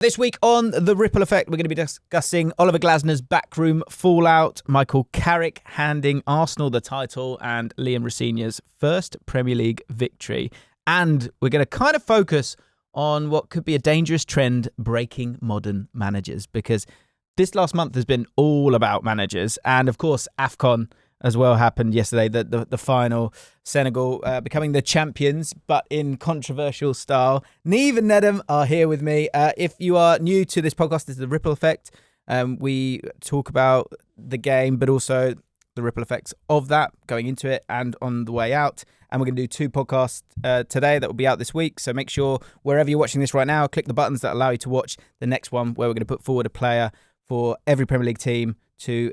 This week on The Ripple Effect, we're going to be discussing Oliver Glasner's backroom fallout, Michael Carrick handing Arsenal the title, and Liam Rosenior's first Premier League victory. And we're going to kind of focus on what could be a dangerous trend breaking modern managers, because this last month has been all about managers. And of course, AFCON as well happened yesterday, the final, Senegal becoming the champions, but in controversial style. Neve and Nedham are here with me. If you are new to this podcast, this is The Ripple Effect. We talk about the game, but also the ripple effects of that going into it and on the way out. And we're going to do 2 podcasts today that will be out this week. So make sure wherever you're watching this right now, click the buttons that allow you to watch the next one, where we're going to put forward a player for every Premier League team to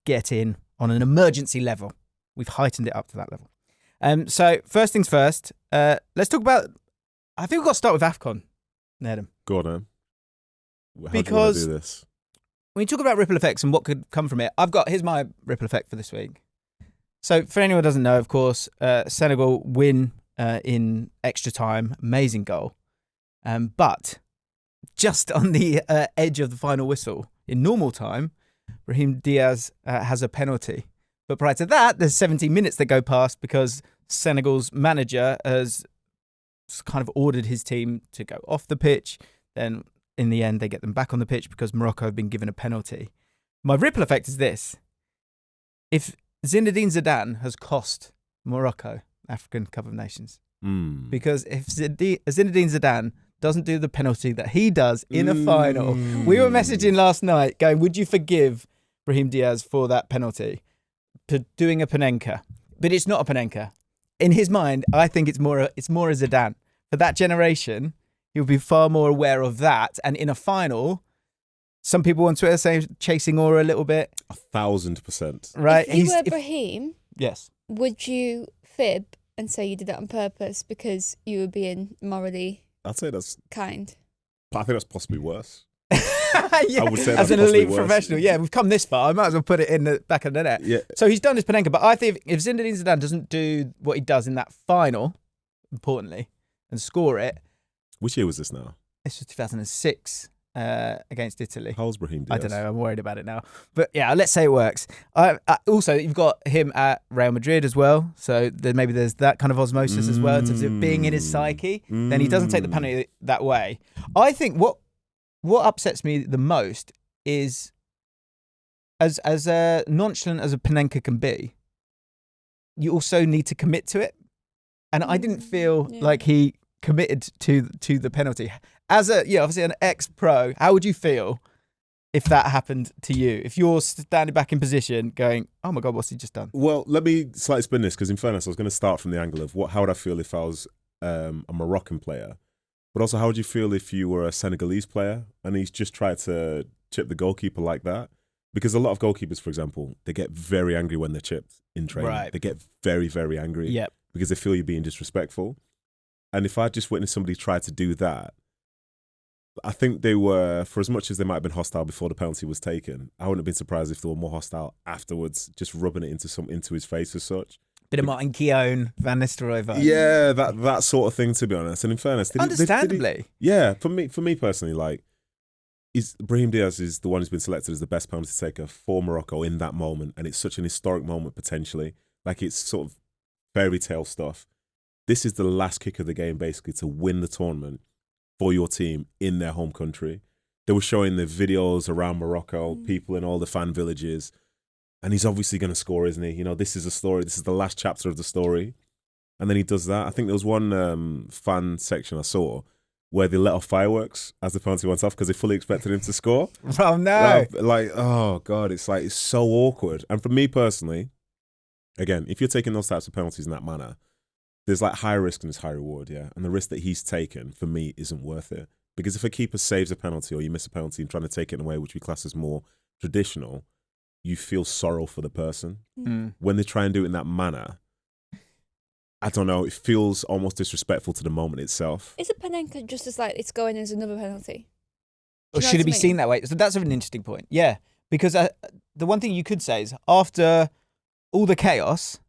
get in on an emergency level. We've heightened it up to that level. So first things first, let's talk about, I think we've got to start with AFCON, Nedham. Go on, How because do you want to do this? When you talk about ripple effects and what could come from it, here's my ripple effect for this week. So for anyone who doesn't know, of course, Senegal win in extra time, amazing goal. But just on the edge of the final whistle, in normal time, Brahim Diaz has a penalty. But prior to that, there's 17 minutes that go past because Senegal's manager has kind of ordered his team to go off the pitch. Then in the end, they get them back on the pitch because Morocco have been given a penalty. My ripple effect is this. If Zinedine Zidane has cost Morocco African Cup of Nations, because if Zinedine Zidane doesn't do the penalty that he does in a final. We were messaging last night going, would you forgive Brahim Diaz for that penalty? For doing a Panenka. But it's not a Panenka. In his mind, I think it's more a Zidane. For that generation, he would be far more aware of that. And in a final, some people on Twitter say chasing aura a little bit. 1,000%. Right? If you were Brahim, yes, would you fib and say you did that on purpose because you were being morally I'd say that's kind? I think that's possibly worse. yeah, I would say as that's an possibly elite worse. professional. Yeah, we've come this far. I might as well put it in the back of the net. Yeah. So he's done his Panenka, but I think if Zinedine Zidane doesn't do what he does in that final, importantly, and score it. Which year was this now? This was 2006 against Italy. How old's Brahim Diaz? I don't know. I'm worried about it now. But yeah, let's say it works. Also, you've got him at Real Madrid as well. So maybe there's that kind of osmosis as well in terms of being in his psyche. Then he doesn't take the penalty that way. I think what upsets me the most is as nonchalant as a Panenka can be, you also need to commit to it. And I didn't feel like he committed to the penalty. As obviously an ex-pro, how would you feel if that happened to you? If you're standing back in position going, oh my God, what's he just done? Well, let me slightly spin this, because in fairness, I was going to start from the angle of how would I feel if I was a Moroccan player? But also, how would you feel if you were a Senegalese player and he's just tried to chip the goalkeeper like that? Because a lot of goalkeepers, for example, they get very angry when they're chipped in training. Right. They get very, very angry because they feel you're being disrespectful. And if I just witnessed somebody try to do that, I think they were, for as much as they might have been hostile before the penalty was taken, I wouldn't have been surprised if they were more hostile afterwards, just rubbing it into his face as such. Bit of Martin Keown, Van Nistelrooy vibe. Yeah, that sort of thing, to be honest. And in fairness, understandably. For me personally, like, Brahim Diaz is the one who's been selected as the best penalty taker for Morocco in that moment, and it's such an historic moment potentially. Like, it's sort of fairy tale stuff. This is the last kick of the game, basically, to win the tournament for your team in their home country. They were showing the videos around Morocco, people in all the fan villages, and he's obviously going to score, isn't he? You know, this is a story. This is the last chapter of the story. And then he does that. I think there was one fan section I saw where they let off fireworks as the penalty went off because they fully expected him to score. Oh, no. Like, oh, God, it's so awkward. And for me personally, again, if you're taking those types of penalties in that manner, there's like high risk and there's high reward, yeah? And the risk that he's taken, for me, isn't worth it. Because if a keeper saves a penalty or you miss a penalty and trying to take it away, which we class as more traditional, you feel sorrow for the person. When they try and do it in that manner, I don't know, it feels almost disrespectful to the moment itself. Is a Panenka just as like it's going as another penalty? Or should it be seen that way? So that's an interesting point. Yeah, because the one thing you could say is after all the chaos,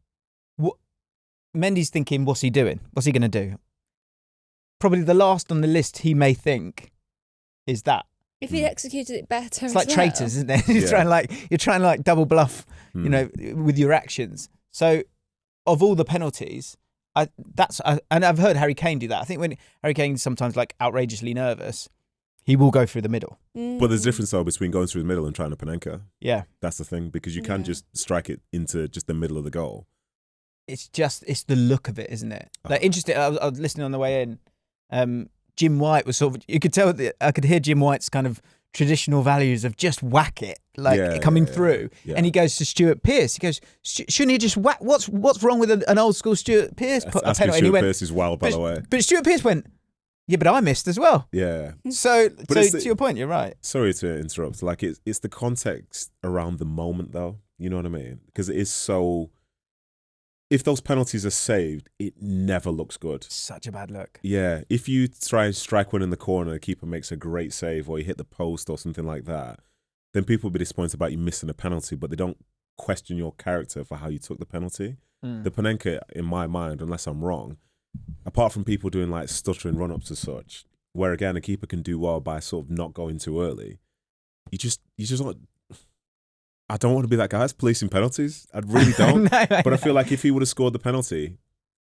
Mendy's thinking, what's he doing? What's he going to do? Probably the last on the list he may think is that. If he'd executed it better, It's like traitors, isn't it? You're trying to like double bluff, you know, with your actions. So, of all the penalties, and I've heard Harry Kane do that. I think when Harry Kane's sometimes like outrageously nervous, he will go through the middle. But there's a difference though between going through the middle and trying to Panenka. Yeah, that's the thing, because you can just strike it into just the middle of the goal. It's the look of it, isn't it? Like interesting. I was listening on the way in. Jim White was sort of, you could tell that I could hear Jim White's kind of traditional values of just whack it, like coming through. Yeah. And he goes to Stuart Pearce. He goes, shouldn't he just whack? What's wrong with an old school Stuart Pearce penalty? Stuart Pearce is wild, by the way. But Stuart Pearce went, yeah, but I missed as well. Yeah. So to your point, you're right. Sorry to interrupt. Like it's the context around the moment, though. You know what I mean? Because it is so. If those penalties are saved, it never looks good. Such a bad look. Yeah. If you try and strike one in the corner, the keeper makes a great save, or you hit the post or something like that, then people will be disappointed about you missing a penalty, but they don't question your character for how you took the penalty. The Panenka, in my mind, unless I'm wrong, apart from people doing like stuttering run-ups as such, where again a keeper can do well by sort of not going too early, you just not. I don't want to be that guy that's policing penalties. I really don't. But I feel like if he would have scored the penalty,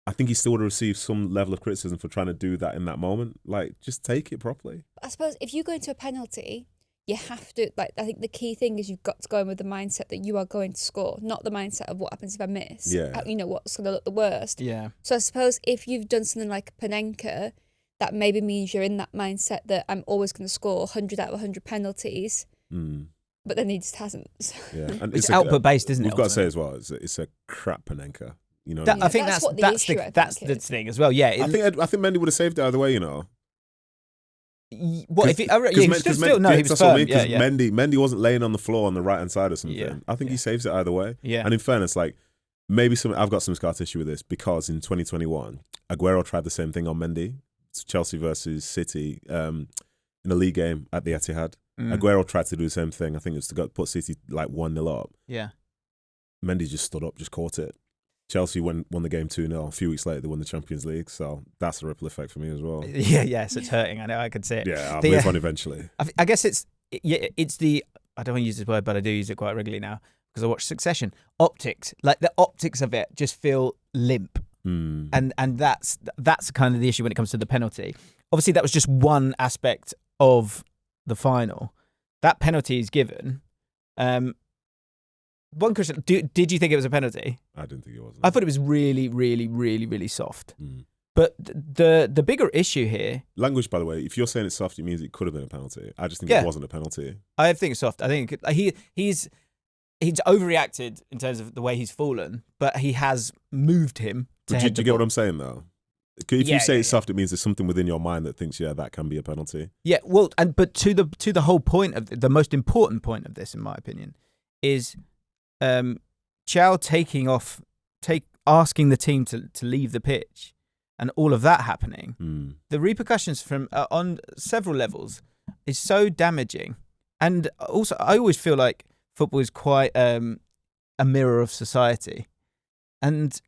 I think he still would have received some level of criticism for trying to do that in that moment. Like, just take it properly. I suppose if you go into a penalty, you have to, like, I think the key thing is you've got to go in with the mindset that you are going to score, not the mindset of what happens if I miss. Yeah. You know, what's going to look the worst. Yeah. So I suppose if you've done something like Panenka, that maybe means you're in that mindset that I'm always going to score 100 out of 100 penalties. But then he just hasn't. Yeah, and it's output based, isn't it? We've got to say as well, it's a crap Panenka. You know, I think that's the thing as well. Yeah, I think Mendy would have saved it either way. You know, what if he? He still no, he was firm. Because Mendy wasn't laying on the floor on the right hand side or something. Yeah, I think he saves it either way. Yeah, and in fairness, like I've got some scar tissue with this because in 2021, Aguero tried the same thing on Mendy. It's Chelsea versus City in a league game at the Etihad. Aguero tried to do the same thing. I think it was to put City like 1-0 up. Yeah. Mendy just stood up, just caught it. Chelsea won the game 2-0. A few weeks later, they won the Champions League. So that's a ripple effect for me as well. Yeah. So it's hurting. I know. I could see it. Yeah, I'll move on eventually. I guess it's the. I don't want to use this word, but I do use it quite regularly now because I watch Succession. Optics, like the optics of it, just feel limp, and that's kind of the issue when it comes to the penalty. Obviously, that was just one aspect of the final. That penalty is given. One question: did you think it was a penalty? I didn't think it was. I thought it was really, really, really, really soft. But the bigger issue here, language, by the way, if you're saying it's soft, it means it could have been a penalty. I just think it wasn't a penalty. I think it's soft. I think he's overreacted in terms of the way he's fallen, but he has moved him. Do you get what I'm saying though? If you say it's soft, it means there's something within your mind that thinks, that can be a penalty. Yeah, well, but to the whole point of the most important point of this, in my opinion, is Chow asking the team to leave the pitch, and all of that happening. The repercussions from on several levels is so damaging, and also I always feel like football is quite a mirror of society, and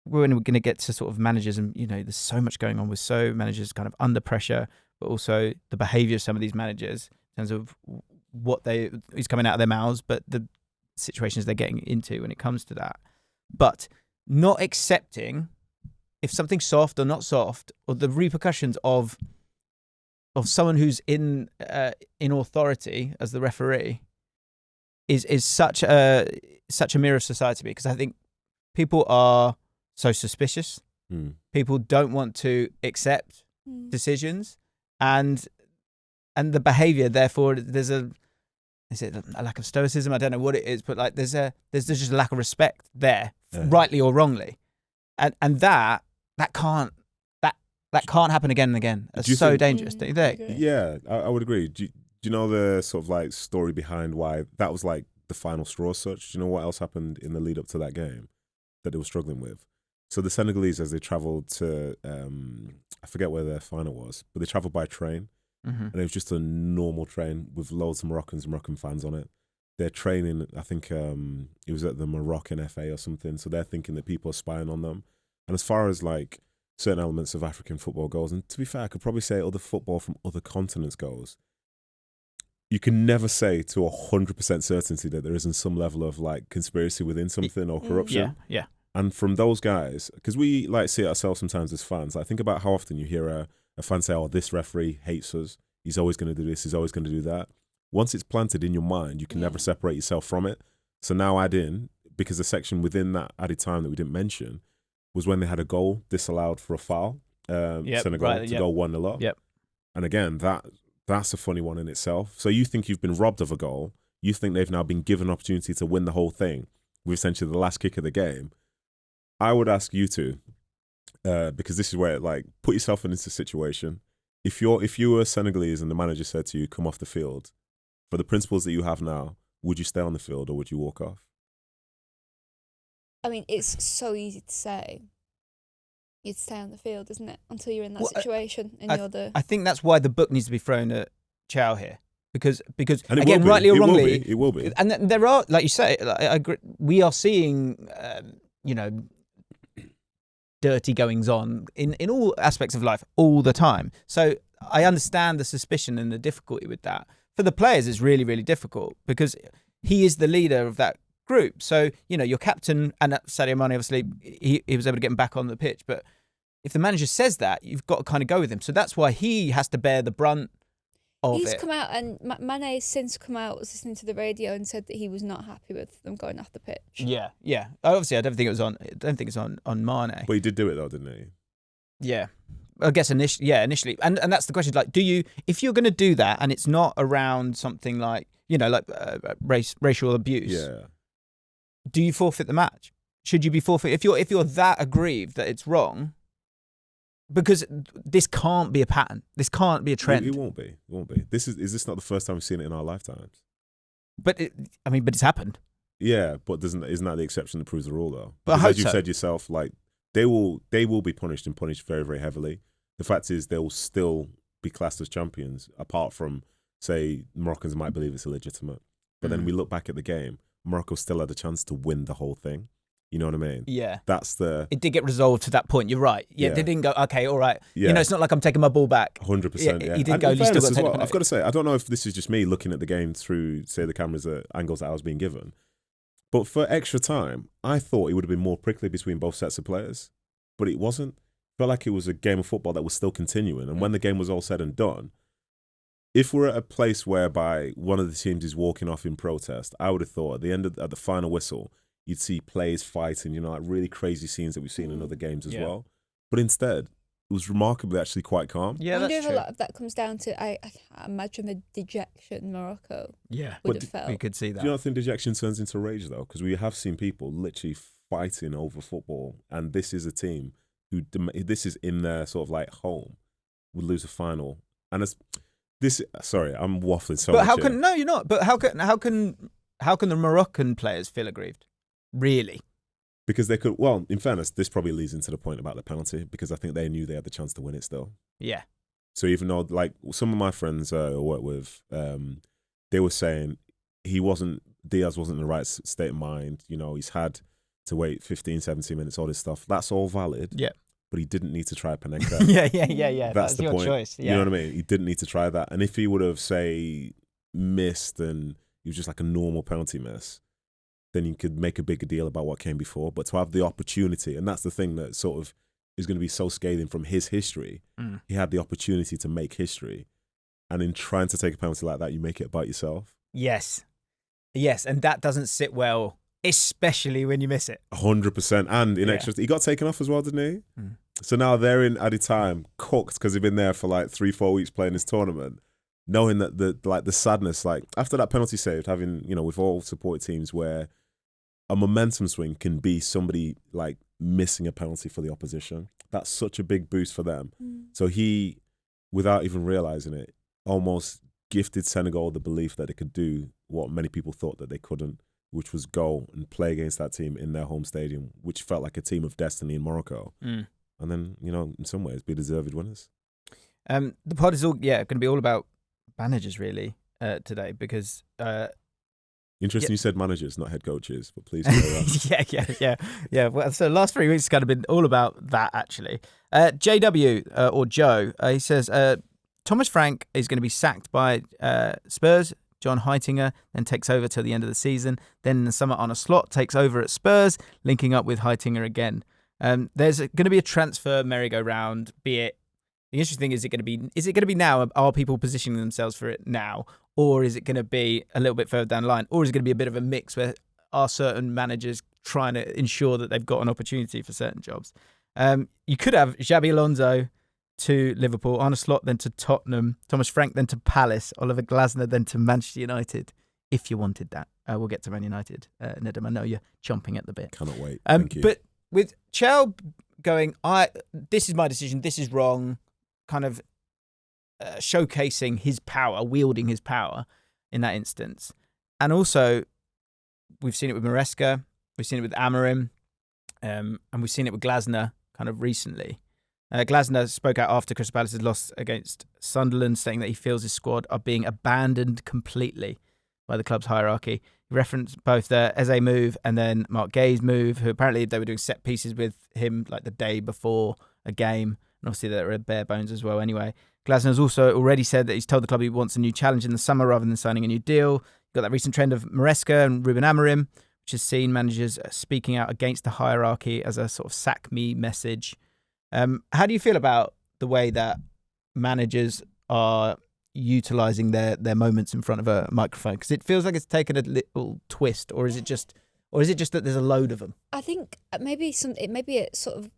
when we're going to get to sort of managers, and there's so much going on with managers kind of under pressure, but also the behaviour of some of these managers in terms of what is coming out of their mouths, but the situations they're getting into when it comes to that. But not accepting if something's soft or not soft, or the repercussions of someone who's in authority as the referee is such a mirror of society, because I think people are so suspicious. People don't want to accept decisions, and the behaviour. Therefore, is it a lack of stoicism? I don't know what it is, but like there's just a lack of respect there, rightly or wrongly, and that can't happen again and again. It's so dangerous. Don't you think? Yeah, I would agree. Do you know the sort of like story behind why that was like the final straw as such? Do you know what else happened in the lead up to that game that they were struggling with? So the Senegalese, as they travelled to, I forget where their final was, but they travelled by train. And it was just a normal train with loads of Moroccans and Moroccan fans on it. They're training, I think it was at the Moroccan FA or something, so they're thinking that people are spying on them. And as far as like certain elements of African football goes, and to be fair, I could probably say other football from other continents goes, you can never say to 100% certainty that there isn't some level of like conspiracy within something or corruption. Yeah. And from those guys, because we like see it ourselves sometimes as fans. Like think about how often you hear a fan say, "Oh, this referee hates us. He's always going to do this. He's always going to do that." Once it's planted in your mind, you can never separate yourself from it. So now add in, because the section within that added time that we didn't mention was when they had a goal disallowed for a foul. Senegal to go 1-0 up. Yep. And again, that's a funny one in itself. So you think you've been robbed of a goal. You think they've now been given an opportunity to win the whole thing with essentially the last kick of the game. I would ask you to, because this is where, like, put yourself in this situation. If you were Senegalese and the manager said to you, come off the field, for the principles that you have now, would you stay on the field or would you walk off? I mean, it's so easy to say. You'd stay on the field, isn't it? Until you're in that situation and you're the... I think that's why the book needs to be thrown at Chow here. Because and again, rightly or wrongly... It will be. And there are, like you say, I agree, we are seeing, dirty goings on in all aspects of life all the time. So I understand the suspicion and the difficulty with that. For the players, it's really, really difficult because he is the leader of that group. So, your captain, and Sadio Mane, obviously, he was able to get him back on the pitch. But if the manager says that, you've got to kind of go with him. So that's why he has to bear the brunt of He's it. come out, and Mane has since come out, was listening to the radio and said that he was not happy with them going off the pitch. Yeah. Obviously, I don't think it's on Mane. But he did do it though, didn't he? Yeah. I guess initially. And that's the question. Like, if you're going to do that and it's not around something like, racial abuse, do you forfeit the match? Should you be forfeit? If you're that aggrieved that it's wrong, because this can't be a pattern. This can't be a trend. It won't be. It won't be. Is this not the first time we've seen it in our lifetimes? But it's happened. Yeah, but isn't that the exception that proves the rule though? But as you said yourself, like they will be punished and punished very, very heavily. The fact is they will still be classed as champions, apart from, say, Moroccans might believe it's illegitimate. But then we look back at the game, Morocco still had a chance to win the whole thing. You know what I mean? Yeah. It did get resolved to that point. You're right. Yeah, they didn't go, okay, all right. Yeah. It's not like I'm taking my ball back. 100%. Yeah. He did go, you still got to take I've got to say, I don't know if this is just me looking at the game through, say, the cameras angles that I was being given. But for extra time, I thought it would have been more prickly between both sets of players. But it wasn't. It felt like it was a game of football that was still continuing. And when the game was all said and done, if we're at a place whereby one of the teams is walking off in protest, I would have thought at the final whistle, you'd see players fighting, like really crazy scenes that we've seen in other games as well. But instead, it was remarkably actually quite calm. Yeah, I wonder if a lot of that comes down to, I can't imagine the dejection Morocco would have felt. We could see that. Do you not think dejection turns into rage though? Because we have seen people literally fighting over football, and this is a team who, this is in their sort of like home, would lose a final. And sorry, I'm waffling so much. But how can, no, you're not. But how can the Moroccan players feel aggrieved? Really? Because they could, well, in fairness, this probably leads into the point about the penalty, because I think they knew they had the chance to win it still. Yeah. So even though, like, some of my friends I work with, they were saying Diaz wasn't in the right state of mind. He's had to wait 15, 17 minutes, all this stuff. That's all valid. Yeah. But he didn't need to try Panenka. Yeah. That's the your point. Choice. Yeah. You know what I mean? He didn't need to try that. And if he would have, say, missed and it was just like a normal penalty miss, then you could make a bigger deal about what came before. But to have the opportunity, and that's the thing that sort of is going to be so scathing from his history. He had the opportunity to make history. And in trying to take a penalty like that, you make it about yourself. Yes. And that doesn't sit well, especially when you miss it. 100%. And in extra, he got taken off as well, didn't he? So now they're in added time, cooked, because they've been there for like 3-4 weeks playing this tournament, knowing that the sadness, like after that penalty saved, having, we've all supported teams where a momentum swing can be somebody like missing a penalty for the opposition. That's such a big boost for them. So he, without even realizing it, almost gifted Senegal the belief that they could do what many people thought that they couldn't, which was go and play against that team in their home stadium, which felt like a team of destiny in Morocco. And then, in some ways, be deserved winners. The pod is all going to be all about managers really today, because interesting you said managers, not head coaches, but please go on. Yeah. Well, so the last 3 weeks has kind of been all about that, actually. JW, or Joe, he says, Thomas Frank is going to be sacked by Spurs, John Heitinger then takes over till the end of the season. Then in the summer, Arne Slot takes over at Spurs, linking up with Heitinger again. There's going to be a transfer merry-go-round, be it. The interesting thing is it going to be now? Are people positioning themselves for it now? Or is it going to be a little bit further down the line? Or is it going to be a bit of a mix where are certain managers trying to ensure that they've got an opportunity for certain jobs? You could have Xabi Alonso to Liverpool, Arne Slot then to Tottenham, Thomas Frank then to Palace, Oliver Glasner then to Manchester United, if you wanted that. We'll get to Man United. Nedum, I know you're chomping at the bit. Cannot wait. Thank you. But with Chell going, this is my decision, this is wrong, kind of showcasing his power, wielding his power in that instance. And also, we've seen it with Maresca, we've seen it with Amorim, and we've seen it with Glasner kind of recently. Glasner spoke out after Crystal Palace's loss against Sunderland, saying that he feels his squad are being abandoned completely by the club's hierarchy. He referenced both the Eze move and then Mark Gay's move, who apparently they were doing set pieces with him like the day before a game. And obviously they were bare bones as well anyway. Glasner has also already said that he's told the club he wants a new challenge in the summer rather than signing a new deal. You've got that recent trend of Maresca and Ruben Amorim, which has seen managers speaking out against the hierarchy as a sort of sack me message. How do you feel about the way that managers are utilising their moments in front of a microphone? Because it feels like it's taken a little twist, or is it just that there's a load of them? I think maybe it's sort of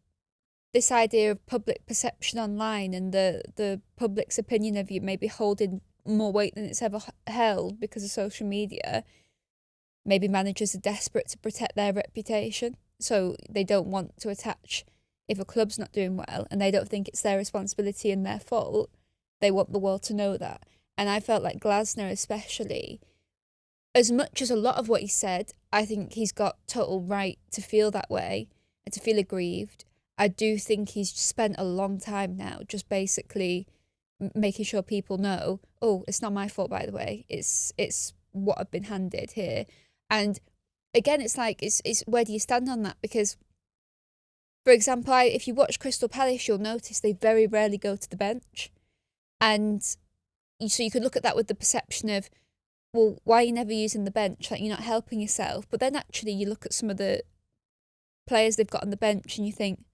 this idea of public perception online and the public's opinion of you maybe holding more weight than it's ever held because of social media. Maybe managers are desperate to protect their reputation, so they don't want to attach. If a club's not doing well and they don't think it's their responsibility and their fault, they want the world to know that. And I felt like Glasner especially, as much as a lot of what he said, I think he's got total right to feel that way and to feel aggrieved. I do think he's spent a long time now just basically making sure people know, oh, it's not my fault, by the way. It's what I've been handed here. And again, it's like, it's where do you stand on that? Because, for example, if you watch Crystal Palace, you'll notice they very rarely go to the bench. And so you could look at that with the perception of, well, why are you never using the bench? Like, you're not helping yourself. But then actually you look at some of the players they've got on the bench and you think,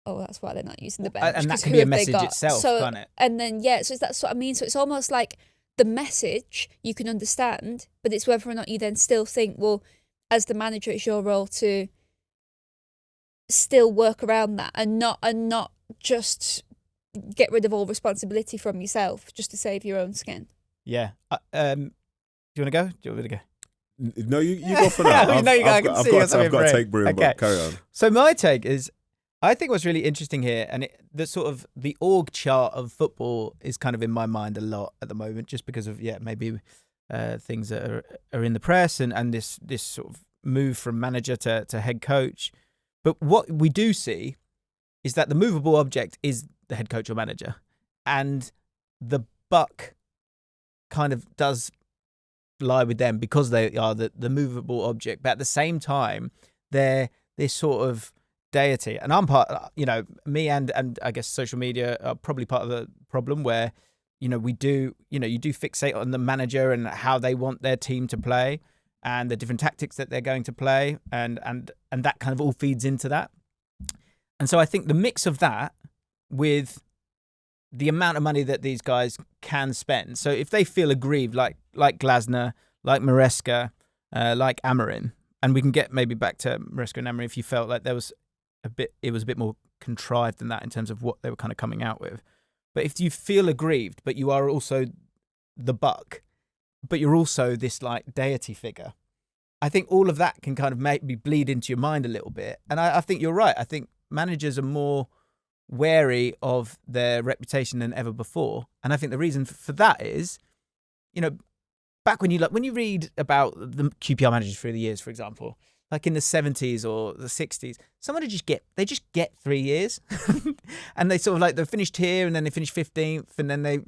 oh, that's why they're not using the bench. And that can be a message itself, can't it? And then, so that's what I mean. So it's almost like the message you can understand, but it's whether or not you then still think, well, as the manager, it's your role to still work around that and not just get rid of all responsibility from yourself just to save your own skin. Yeah. Do you want to go? Do you want me to go? No, you go for now. I've got to take Broom, but carry on. So my take is, I think what's really interesting here, and the org chart of football is kind of in my mind a lot at the moment, just because of maybe things that are in the press and this sort of move from manager to head coach. But what we do see is that the movable object is the head coach or manager, and the buck kind of does lie with them because they are the movable object. But at the same time, they're this sort of deity, and I'm part. Me and I guess social media are probably part of the problem where you do fixate on the manager and how they want their team to play and the different tactics that they're going to play, and that kind of all feeds into that. And so I think the mix of that with the amount of money that these guys can spend. So if they feel aggrieved, like Glasner, like Maresca, like Amorim, and we can get maybe back to Maresca and Amorim if you felt like it was a bit more contrived than that in terms of what they were kind of coming out with. But if you feel aggrieved, but you are also the buck, but you're also this like deity figure, I think all of that can kind of maybe bleed into your mind a little bit. And I think you're right. I think managers are more wary of their reputation than ever before. And I think the reason for that is, back when you read about the QPR managers through the years, for example, like in the 70s or the 60s, someone would just get 3 years and they sort of like, they finished here and then they finished 15th and then they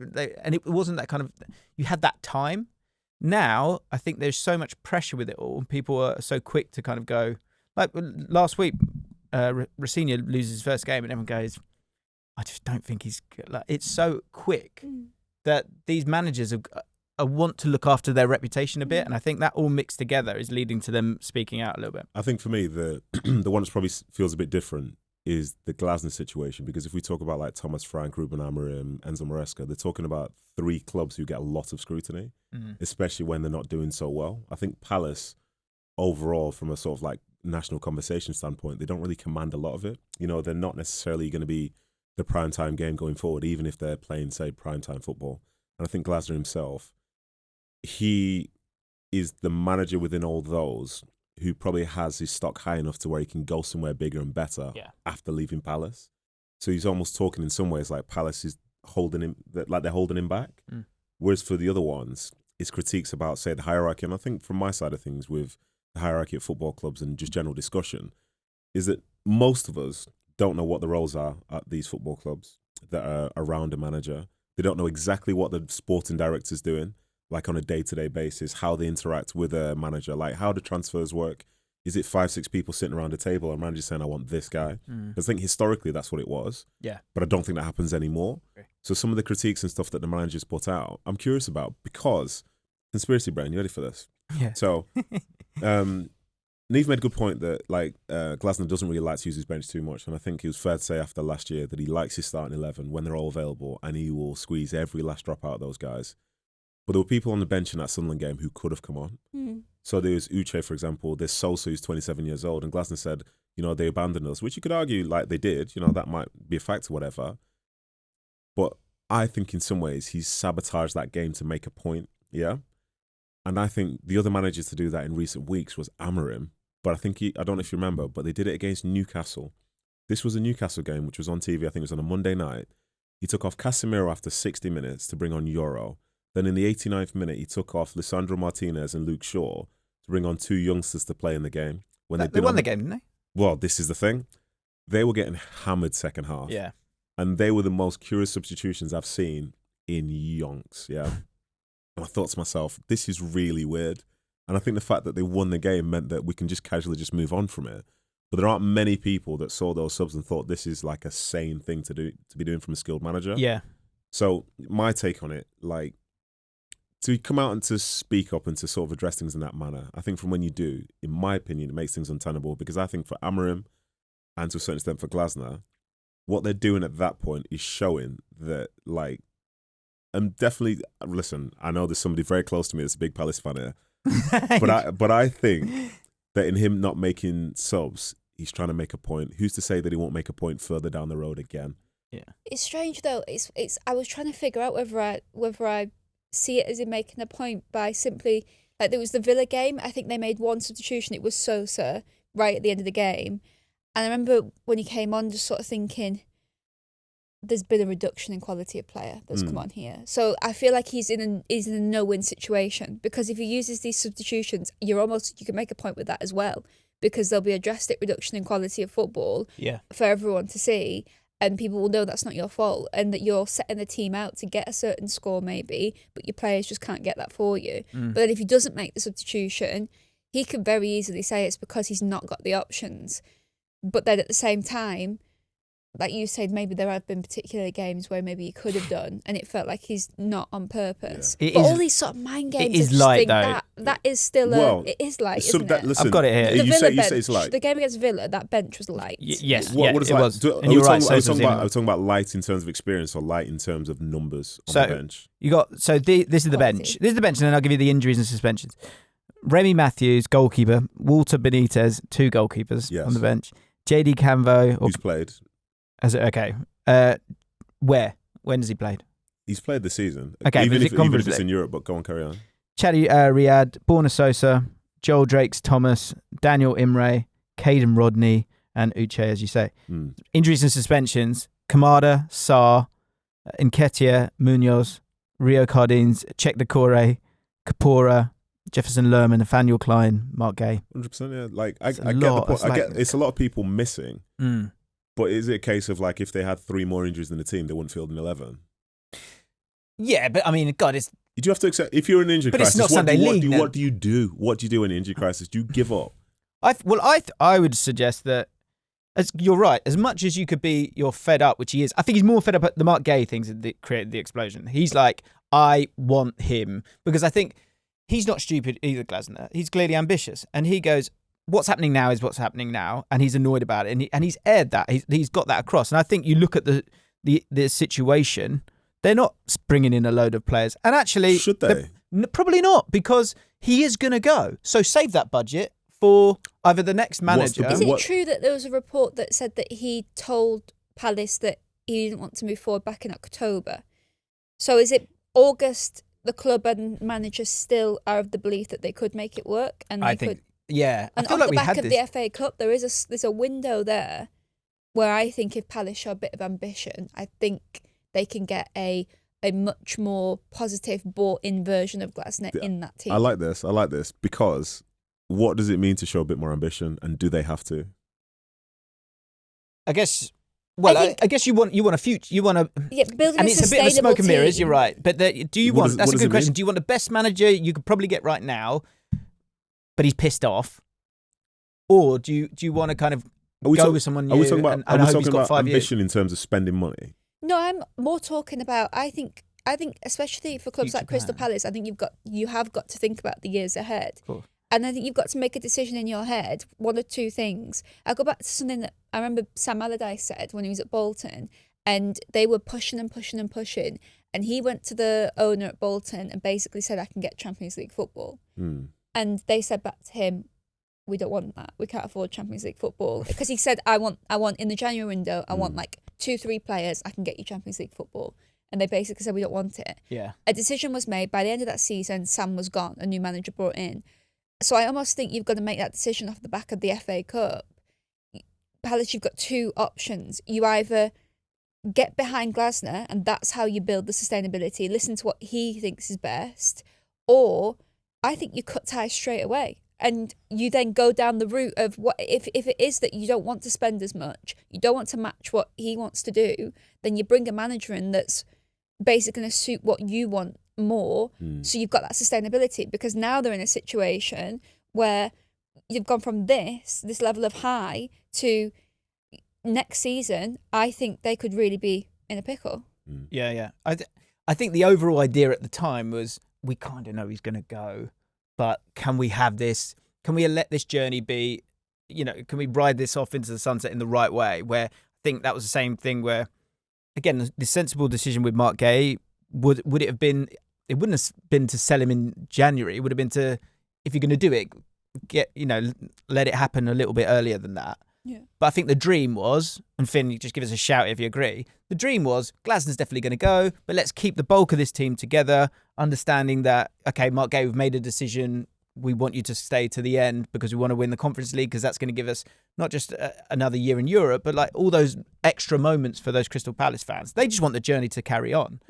and it wasn't that kind of, you had that time. Now, I think there's so much pressure with it all and people are so quick to kind of go, like last week, Rosenior loses his first game and everyone goes, I just don't think he's good. Like, it's so quick that these managers want to look after their reputation a bit, and I think that all mixed together is leading to them speaking out a little bit. I think for me, the the one that probably feels a bit different is the Glasner situation, because if we talk about like Thomas Frank, Ruben Amorim, Enzo Maresca, they're talking about 3 clubs who get a lot of scrutiny, especially when they're not doing so well. I think Palace, overall, from a sort of like national conversation standpoint, they don't really command a lot of it. You know, they're not necessarily going to be the primetime game going forward, even if they're playing, say, primetime football. And I think Glasner himself, he is the manager within all those who probably has his stock high enough to where he can go somewhere bigger and better after leaving Palace. So he's almost talking in some ways like Palace is holding him, like they're holding him back. Whereas for the other ones, it's critiques about, say, the hierarchy. And I think from my side of things with the hierarchy at football clubs and just general discussion, is that most of us don't know what the roles are at these football clubs that are around a manager. They don't know exactly what the sporting director's doing, like on a day-to-day basis, how they interact with a manager, like how do transfers work? Is it 5-6 people sitting around a table and a manager saying, I want this guy? I think historically that's what it was. Yeah. But I don't think that happens anymore. Okay. So some of the critiques and stuff that the managers put out, I'm curious about, because, conspiracy brain, you ready for this? Yeah. So, Neve made a good point that like Glasner doesn't really like to use his bench too much, and I think it was fair to say after last year that he likes his starting 11 when they're all available, and he will squeeze every last drop out of those guys. But there were people on the bench in that Sunderland game who could have come on. So there's Uche, for example. There's Sosa, who's 27 years old, and Glasner said, you know, they abandoned us, which you could argue like they did. You know, that might be a fact or whatever. But I think in some ways he's sabotaged that game to make a point. Yeah. And I think the other managers to do that in recent weeks was Amorim. But I think I don't know if you remember, but they did it against Newcastle. This was a Newcastle game, which was on TV. I think it was on a Monday night. He took off Casemiro after 60 minutes to bring on Euro. Then in the 89th minute, he took off Lisandro Martinez and Luke Shaw to bring on 2 youngsters to play in the game. When They won the game, didn't they? Well, this is the thing. They were getting hammered second half. Yeah. And they were the most curious substitutions I've seen in yonks, yeah. And I thought to myself, this is really weird. And I think the fact that they won the game meant that we can just casually just move on from it. But there aren't many people that saw those subs and thought this is like a sane thing to be doing from a skilled manager. Yeah. So my take on it, like, to come out and to speak up and to sort of address things in that manner, I think from when you do, in my opinion, it makes things untenable, because I think for Amorim and to a certain extent for Glasner, what they're doing at that point is showing that, like, and definitely, listen, I know there's somebody very close to me that's a big Palace fan here, but I think that in him not making subs, he's trying to make a point. Who's to say that he won't make a point further down the road again? Yeah. It's strange though. It's. I was trying to figure out whether I see it as in making a point by simply, like, there was the Villa game. I think they made one substitution. It was Sosa right at the end of the game, and I remember when he came on, just sort of thinking, there's been a reduction in quality of player that's come on here. So I feel like he's in a no-win situation, because if he uses these substitutions, you can make a point with that as well, because there'll be a drastic reduction in quality of football for everyone to see, and people will know that's not your fault, and that you're setting the team out to get a certain score maybe, but your players just can't get that for you. But then if he doesn't make the substitution, he can very easily say it's because he's not got the options. But then at the same time, like you said, maybe there have been particular games where maybe he could have done, and it felt like he's not on purpose. Yeah. But all these sort of mind games, it is light, though. That is still it is light, isn't it? Listen, I've got it here. The You Villa say bench, it's light. the game against Villa, that bench was light. Yes, What is it light? was. And And you're right. I was talking about light in terms of experience or light in terms of numbers on the bench. You got this is the Quality. bench. This is the bench, and then I'll give you the injuries and suspensions. Remy Matthews, goalkeeper. Walter Benitez, 2 goalkeepers on the bench. JD Canvo, Who's played? Okay. Where? When has he played? He's played this season. Okay, even but is if it Conference it's in League? Europe, but go on, carry on. Chadi Riyad, Borna Sosa, Joel Drakes Thomas, Daniel Imre, Caden Rodney, and Uche, as you say. Injuries and suspensions: Kamada, Sarr, Nketiah, Munoz, Rio Cardines, Czech Decore, Kapora, Jefferson Lerman, Nathaniel Klein, Mark Gay. 100%, yeah. Like, I It's get a the lot. point. It's It's a lot of people missing. Mm. But is it a case of, like, if they had 3 more injuries than the team, they wouldn't field an 11? Yeah, but I mean, God, it's You do have to accept, if you're in an injury But it's crisis, not Sunday League, then. what do you do? What do you do in an injury crisis? Do you give up? I would suggest that you're right. As much as you could be, you're fed up, which he is. I think he's more fed up at the Mark Gay things that created the explosion. He's like, I want him because I think he's not stupid either, Glasner. He's clearly ambitious, and he goes, "What's happening now is what's happening now," and he's annoyed about it, and he's aired that. He's got that across, and I think you look at the situation. They're not bringing in a load of players, and actually, should they? Probably not, because he is going to go. So save that budget for either the next manager. Is it true that there was a report that said that he told Palace that he didn't want to move forward back in October? So is it August? The club and managers still are of the belief that they could make it work, and they could. Yeah, and off the back of the FA Cup, there's a window there where I think if Palace show a bit of ambition, I think they can get a much more positive, bought-in version of Glasner in that team. I like this because what does it mean to show a bit more ambition, and do they have to? I guess. Well, I guess you want a future. You want to building and a it's a bit of a smoke and mirrors. You're right, but do you want? That's a good question. Do you want the best manager you could probably get right now, but he's pissed off, or do you want to kind of go with someone new? Are we talking about, and talking about ambition in terms of spending money? No, I'm more talking about. I think especially for clubs like Crystal Palace, I think you have got to think about the years ahead. Cool. And I think you've got to make a decision in your head, one or two things. I'll go back to something that I remember Sam Allardyce said when he was at Bolton, and they were pushing and pushing and pushing. And he went to the owner at Bolton and basically said, I can get Champions League football. And they said back to him, we don't want that. We can't afford Champions League football. Because he said, I want in the January window, I want like 2-3 players, I can get you Champions League football. And they basically said, we don't want it. Yeah. A decision was made. By the end of that season, Sam was gone, a new manager brought in. So I almost think you've got to make that decision off the back of the FA Cup. Palace, you've got two options. You either get behind Glasner, and that's how you build the sustainability, listen to what he thinks is best, or I think you cut ties straight away. And you then go down the route of what if it is that you don't want to spend as much, you don't want to match what he wants to do, then you bring a manager in that's basically going to suit what you want more, so you've got that sustainability, because now they're in a situation where you've gone from this level of high to next season. I think they could really be in a pickle. Yeah. I think the overall idea at the time was we kind of know he's going to go, but can we have this? Can we let this journey be? Can we ride this off into the sunset in the right way? Where I think that was the same thing. Where again, the sensible decision with Mark Gay would it have been? It wouldn't have been to sell him in January. It would have been to, if you're going to do it, let it happen a little bit earlier than that. Yeah. But I think the dream was, and Finn, you just give us a shout if you agree. The dream was Glasner's definitely going to go, but let's keep the bulk of this team together, understanding that, okay, Mark Gay, we've made a decision. We want you to stay to the end because we want to win the Conference League, because that's going to give us not just another year in Europe, but like all those extra moments for those Crystal Palace fans. They just want the journey to carry on.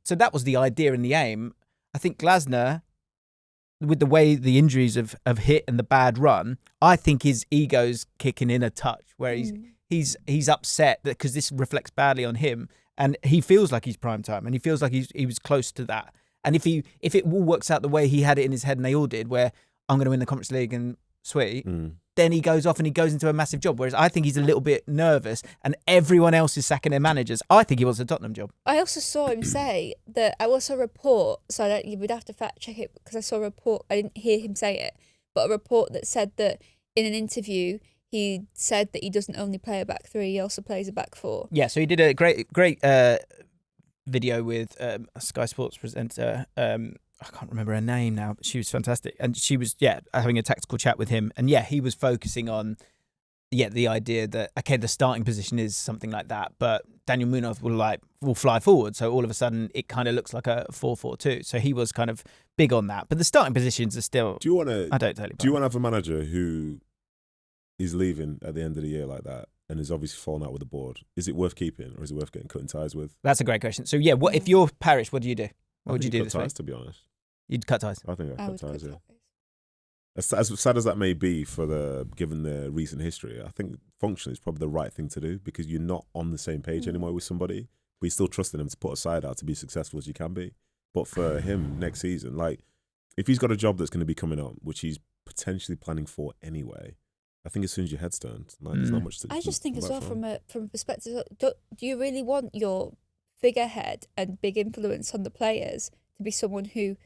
So that was the idea and the aim. I think Glasner, with the way the injuries have hit and the bad run, I think his ego's kicking in a touch where he's upset that because this reflects badly on him, and he feels like he's prime time, and he feels like he was close to that. And if it all works out the way he had it in his head and they all did, where I'm going to win the Conference League and sweet, then he goes off and he goes into a massive job. Whereas I think he's a little bit nervous and everyone else is sacking their managers. I think he wants a Tottenham job. I also saw him say that, I also report, so you would have to fact check it because I saw a report, I didn't hear him say it, but a report that said that in an interview, he said that he doesn't only play a back three, he also plays a back four. Yeah, so he did a great video with a Sky Sports presenter. I can't remember her name now, but she was fantastic. And she was, having a tactical chat with him. And he was focusing on, the idea that, okay, the starting position is something like that, but Daniel Munoz will fly forward. So all of a sudden it kind of looks like a 4-4-2. So he was kind of big on that. But the starting positions are still, do you want to have a manager who is leaving at the end of the year like that and is obviously fallen out with the board? Is it worth keeping, or is it worth getting cutting ties with? That's a great question. So what if you're Parish, what do you do? What would you do this week? To be honest. You'd cut ties? I think I'd cut ties, yeah. As sad as that may be given the recent history, I think functionally it's probably the right thing to do, because you're not on the same page anymore with somebody, but you're still trusting them to put a side out to be successful as you can be. But for him next season, if he's got a job that's going to be coming up, which he's potentially planning for anyway, I think as soon as your head's turned, like, there's not much to I just think as well from. from a perspective, do you really want your figurehead and big influence on the players to be someone who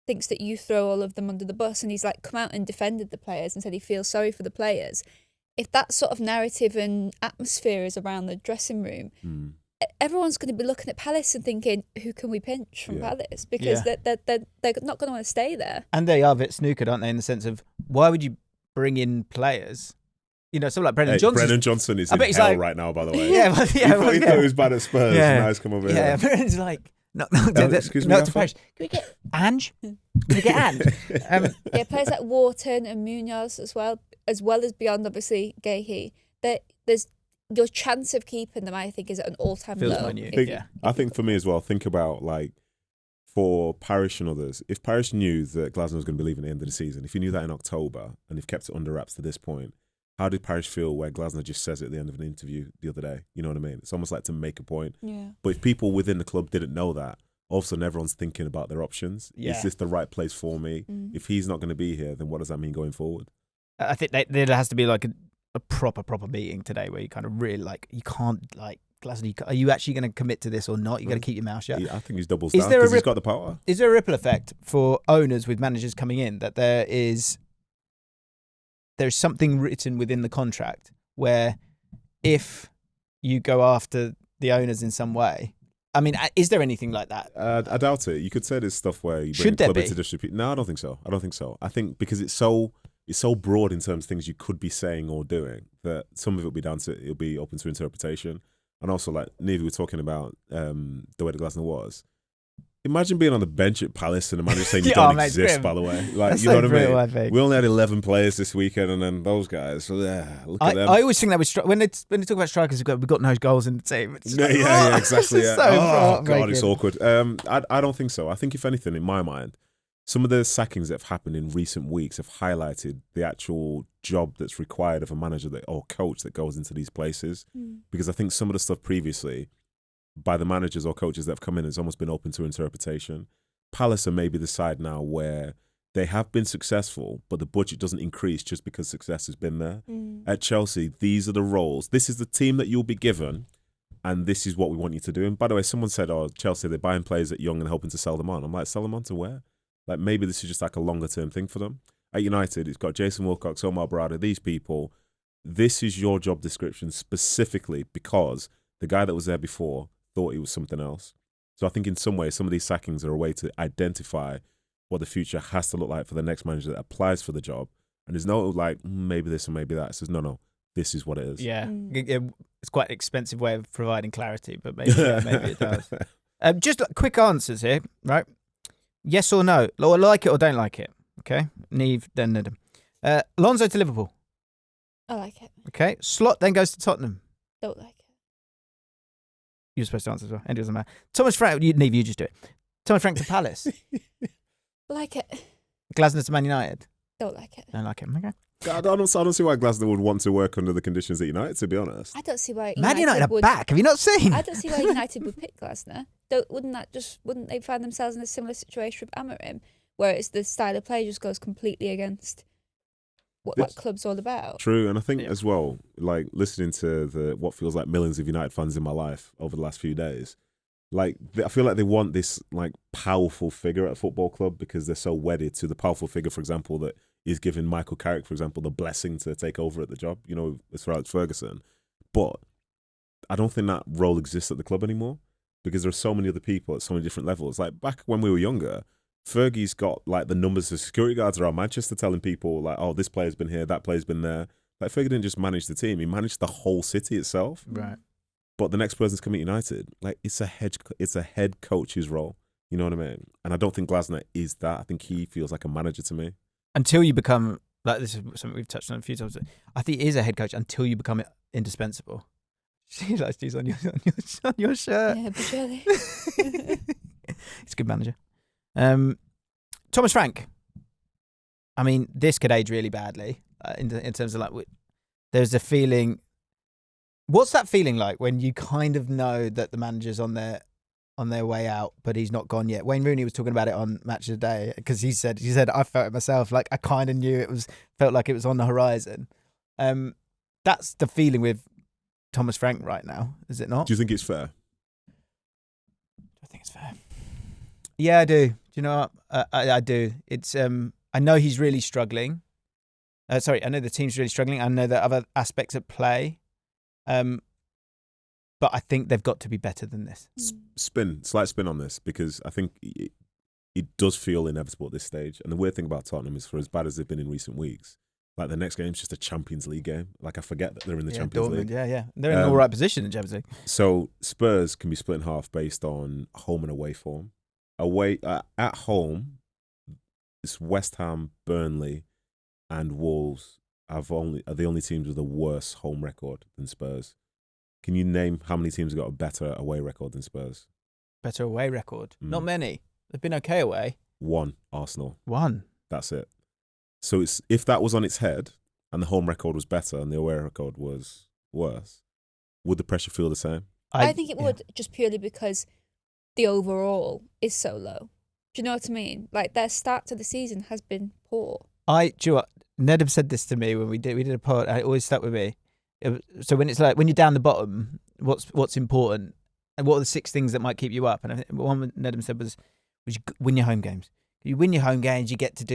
thinks that you throw all of them under the bus? And he's like come out and defended the players and said he feels sorry for the players. If that sort of narrative and atmosphere is around the dressing room, everyone's going to be looking at Palace and thinking, who can we pinch from Palace? Because they're not going to want to stay there. And they are a bit snookered, aren't they, in the sense of, why would you bring in players? You know, someone like Brennan Johnson. Brennan Johnson is in hell right now, by the way. Yeah, he thought he was bad at Spurs. Now he's come over here. Yeah, Brennan's like, excuse me, to Paris. Can we get Ange? Can we get Ange? Players like Wharton and Munoz as well as beyond, obviously, Gahey. There's your chance of keeping them, I think, is at an all-time low. I think for me as well, think about, like, for Parish and others, if Parish knew that Glasner was going to be leaving at the end of the season, if he knew that in October and if kept it under wraps to this point, how did Parish feel where Glasner just says it at the end of an interview the other day? You know what I mean? It's almost like to make a point. Yeah. But if people within the club didn't know that, all of a sudden everyone's thinking about their options. Yeah. Is this the right place for me? If he's not going to be here, then what does that mean going forward? I think there has to be like a proper meeting today where you kind of really like, you can't like, Glasner, are you actually going to commit to this or not? You got to keep your mouth shut. I think he's doubles down because he's got the power. Is there a ripple effect for owners with managers coming in that there's something written within the contract where if you go after the owners in some way, I mean, is there anything like that? I doubt it. You could say there's stuff where you bring the club into distribute. No, I don't think so. I think because it's so broad in terms of things you could be saying or doing that some of it will be it'll be open to interpretation. And also, like Nevi, we're talking about the way the Glasner was. Imagine being on the bench at Palace and the manager saying you don't exist, by the way. Like, that's you know so what I mean? Think. We only had 11 players this weekend, and then those guys, look at them. I always think that with when they talk about strikers, we've got no goals in the team. It's yeah, exactly. Yeah. So God, it's awkward. I don't think so. I think if anything, in my mind, some of the sackings that have happened in recent weeks have highlighted the actual job that's required of a manager or coach that goes into these places. Because I think some of the stuff previously by the managers or coaches that have come in has almost been open to interpretation. Palace are maybe the side now where they have been successful, but the budget doesn't increase just because success has been there. At Chelsea, these are the roles. This is the team that you'll be given, and this is what we want you to do. And by the way, someone said, Chelsea, they're buying players at Young and hoping to sell them on. I'm like, sell them on to where? Like, maybe this is just like a longer term thing for them. At United, it's got Jason Wilcox, Omar Barada, these people. This is your job description specifically because the guy that was there before thought he was something else. So I think in some ways, some of these sackings are a way to identify what the future has to look like for the next manager that applies for the job. And there's no like, maybe this or maybe that. It says, no, this is what it is. Yeah. It's quite an expensive way of providing clarity, but maybe it does. Just quick answers here, right? Yes or no? Like it or don't like it? Okay. Neve, then Alonso to Liverpool. I like it. Okay. Slot then goes to Tottenham. Don't like it. You're supposed to answer as well. It doesn't matter. Thomas Frank, Neve, you just do it. Thomas Frank to Palace. Like it. Glasner to Man United. Don't like it. Don't like it. Okay. I don't see why Glasner would want to work under the conditions at United, to be honest. I don't see why Man United are back. Have you not seen? I don't see why United would pick Glasner. Wouldn't they find themselves in a similar situation with Amorim, where it's the style of play just goes completely against what that club's all about? True, and I think as well, like listening to what feels like millions of United fans in my life over the last few days, like I feel like they want this like powerful figure at a football club because they're so wedded to the powerful figure, for example, that is giving Michael Carrick, for example, the blessing to take over at the job, you know, as far as Ferguson. But I don't think that role exists at the club anymore because there are so many other people at so many different levels. Like back when we were younger, Fergie's got like the numbers of security guards around Manchester telling people like, oh, this player's been here, that player's been there. Like Fergie didn't just manage the team, he managed the whole city itself. Right. But the next person's coming to United, like it's a head coach's role. You know what I mean? And I don't think Glasner is that. I think he feels like a manager to me. Until you become, like this is something we've touched on a few times, I think he is a head coach until you become indispensable. She likes these on your shirt. Yeah, but surely. He's a good manager. Thomas Frank. I mean, this could age really badly in terms of like, there's a feeling. What's that feeling like when you kind of know that the manager's on their way out, but he's not gone yet? Wayne Rooney was talking about it on Match of the Day because he said I felt it myself. Like I kind of knew felt like it was on the horizon. That's the feeling with Thomas Frank right now, is it not? Do you think it's fair? I think it's fair. Yeah, I do. Do you know what? I do. It's I know he's really struggling. I know the team's really struggling. I know there are other aspects at play. But I think they've got to be better than this. Slight spin on this, because I think it does feel inevitable at this stage. And the weird thing about Tottenham is, for as bad as they've been in recent weeks, like the next game's just a Champions League game. Like, I forget that they're in the Champions Dortmund, League. Yeah. They're in an all right position in Champions League. So Spurs can be split in half based on home and away form. At home, it's West Ham, Burnley, and Wolves are the only teams with a worse home record than Spurs. Can you name how many teams have got a better away record than Spurs? Better away record? Not many. They've been okay away. One, Arsenal. One. That's it. So if that was on its head and the home record was better and the away record was worse, would the pressure feel the same? I think it would, just purely because the overall is so low. Do you know what I mean? Like, their start to the season has been poor. Do you know what? Nedham said this to me when we did a pod, and it always stuck with me. So when it's like, when you're down the bottom, what's important, and what are the 6 things that might keep you up? And I think one Nedham said was you win your home games. You win your home games, you get to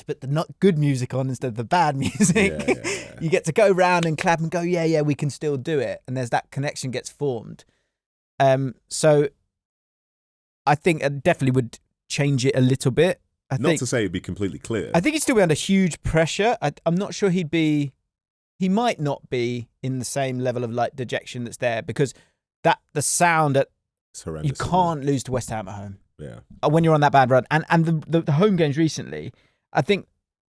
put the not good music on instead of the bad music. Yeah. You get to go round and clap and go, yeah, we can still do it. And there's that connection gets formed. So I think it definitely would change it a little bit. Not to say it'd be completely clear. I think he'd still be under huge pressure. I'm not sure he might not be in the same level of like dejection that's there, because the sound it's horrendous. You can't lose to West Ham at home. Yeah. When you're on that bad run. And the home games recently, I think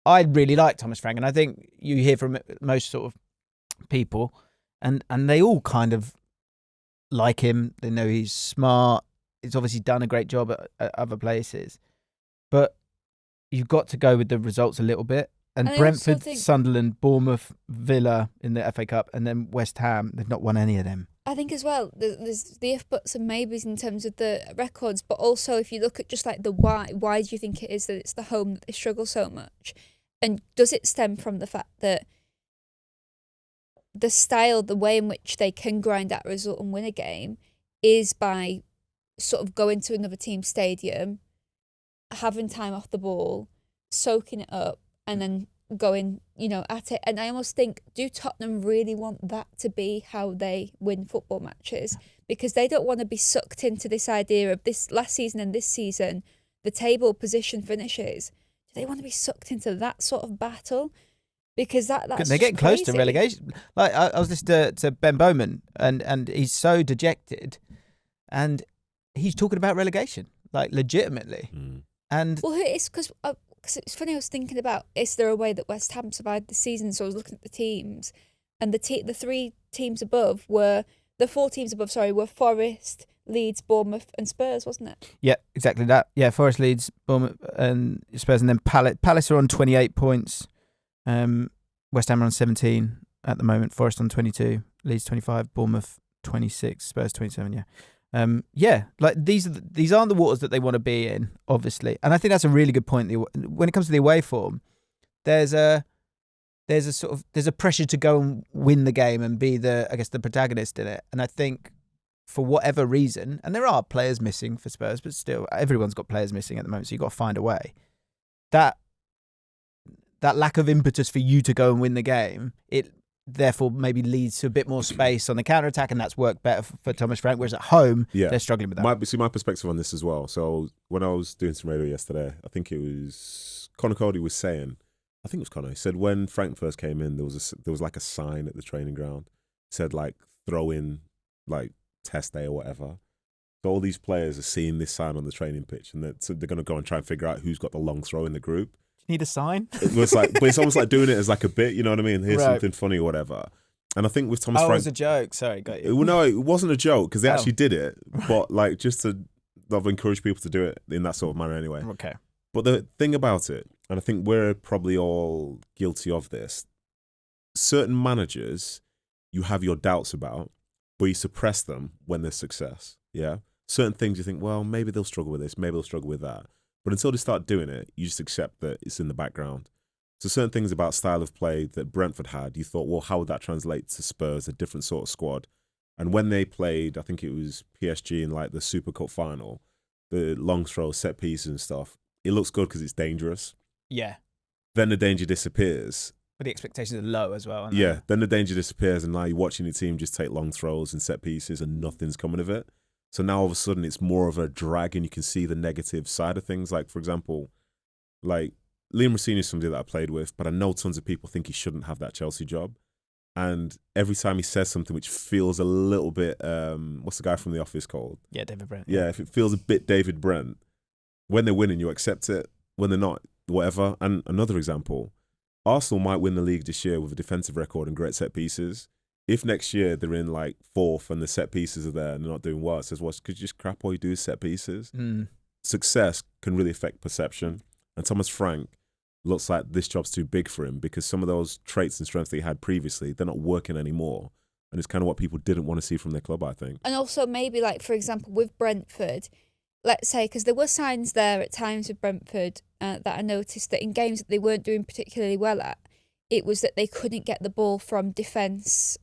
I really like Thomas Frank, and I think you hear from most sort of people, and they all kind of like him. They know he's smart. He's obviously done a great job at other places. But you've got to go with the results a little bit. And Brentford, Sunderland, Bournemouth, Villa in the FA Cup, and then West Ham, they've not won any of them. I think as well, there's the if, buts and maybes in terms of the records, but also if you look at just like the why do you think it is that it's the home that they struggle so much? And does it stem from the fact that the style, the way in which they can grind out a result and win a game is by sort of going to another team's stadium, having time off the ball, soaking it up, and then going, at it. And I almost think, do Tottenham really want that to be how they win football matches? Because they don't want to be sucked into this idea of this last season and this season, the table position finishes. Do they want to be sucked into that sort of battle? Because that's they're getting close to relegation. Like I was listening to Ben Bowman, and he's so dejected, and he's talking about relegation, like legitimately. And it's because it's funny. I was thinking about, is there a way that West Ham survived the season? So I was looking at the teams, and the 4 teams above were Forest, Leeds, Bournemouth, and Spurs, wasn't it? Yeah, exactly that. Yeah, Forest, Leeds, Bournemouth, and Spurs, and then Palace are on 28 points. West Ham are on 17 at the moment. Forest on 22, Leeds 25, Bournemouth 26, Spurs 27. Yeah. Like these aren't the waters that they want to be in, obviously, and I think that's a really good point. When it comes to the away form, there's a pressure to go and win the game and be the protagonist in it. And I think for whatever reason, and there are players missing for Spurs, but still everyone's got players missing at the moment, so you've got to find a way. That lack of impetus for you to go and win the game, it therefore maybe leads to a bit more space on the counter-attack, and that's worked better for Thomas Frank, whereas at home, they're struggling with that. My perspective on this as well. So when I was doing some radio yesterday, I think it was Conor Cody was saying, I think it was Conor, he said when Frank first came in, there was like a sign at the training ground. It said like throw in like test day or whatever. So all these players are seeing this sign on the training pitch, and they're going to go and try and figure out who's got the long throw in the group. Need a sign? But it's almost like doing it as like a bit, you know what I mean? Here's something funny or whatever. And I think with Thomas Frank... it was a joke. Sorry, got you. No, it wasn't a joke, because they actually did it. But like just to encourage people to do it in that sort of manner anyway. Okay. But the thing about it, and I think we're probably all guilty of this, certain managers you have your doubts about, but you suppress them when there's success. Yeah? Certain things you think, well, maybe they'll struggle with this, maybe they'll struggle with that. But until they start doing it, you just accept that it's in the background. So certain things about style of play that Brentford had, you thought, well, how would that translate to Spurs, a different sort of squad? And when they played, I think it was PSG in like the Super Cup final, the long throw, set pieces and stuff, it looks good because it's dangerous. Yeah. Then the danger disappears. But the expectations are low as well. Aren't Yeah, they? then the danger disappears and now you're watching your team just take long throws and set pieces and nothing's coming of it. So now all of a sudden it's more of a drag and you can see the negative side of things. Like, for example, like Liam Rosenior is somebody that I played with, but I know tons of people think he shouldn't have that Chelsea job. And every time he says something which feels a little bit, what's the guy from The Office called? Yeah, David Brent. Yeah, if it feels a bit David Brent, when they're winning, you accept it. When they're not, whatever. And another example, Arsenal might win the league this year with a defensive record and great set pieces. If next year they're in like fourth and the set pieces are there and they're not doing well, it says, well, could you just crap all you do is set pieces? Success can really affect perception. And Thomas Frank looks like this job's too big for him because some of those traits and strengths that he had previously, they're not working anymore. And it's kind of what people didn't want to see from their club, I think. And also maybe like, for example, with Brentford, let's say, because there were signs there at times with Brentford that I noticed that in games that they weren't doing particularly well at, it was that they couldn't get the ball from defence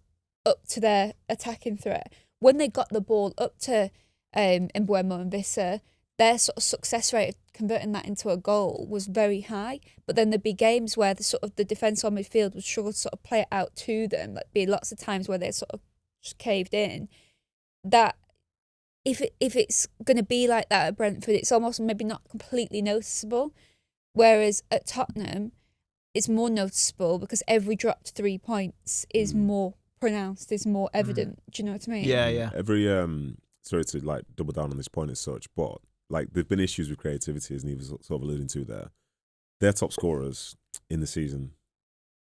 up to their attacking threat. When they got the ball up to Mbeumo and Visser, their sort of success rate of converting that into a goal was very high. But then there'd be games where the sort of the defence on midfield would struggle to sort of play it out to them. Like be lots of times where they sort of just caved in. That if it's going to be like that at Brentford, it's almost maybe not completely noticeable. Whereas at Tottenham, it's more noticeable because every dropped 3 points is more pronounced, is more evident. Do you know what I mean? Yeah. Every sorry to like double down on this point as such, but like there've been issues with creativity, as Neve was sort of alluding to there. Their top scorers in the season,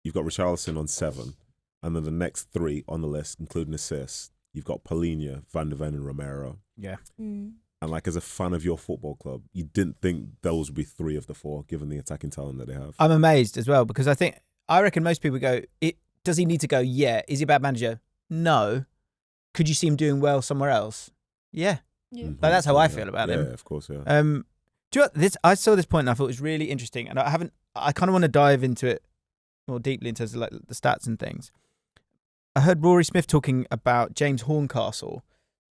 you've got Richarlison on 7, and then the next 3 on the list, including assists, you've got Palhinha, Van de Ven, and Romero. Yeah. And like as a fan of your football club, you didn't think those would be 3 of the 4, given the attacking talent that they have. I'm amazed as well because I reckon most people go, does he need to go? Yeah. Is he a bad manager? No. Could you see him doing well somewhere else? Yeah. Like, that's how I feel about him. Yeah, of course, yeah. Do you know what, this? I saw this point and I thought it was really interesting, and I kind of want to dive into it more deeply in terms of like the stats and things. I heard Rory Smith talking about James Horncastle,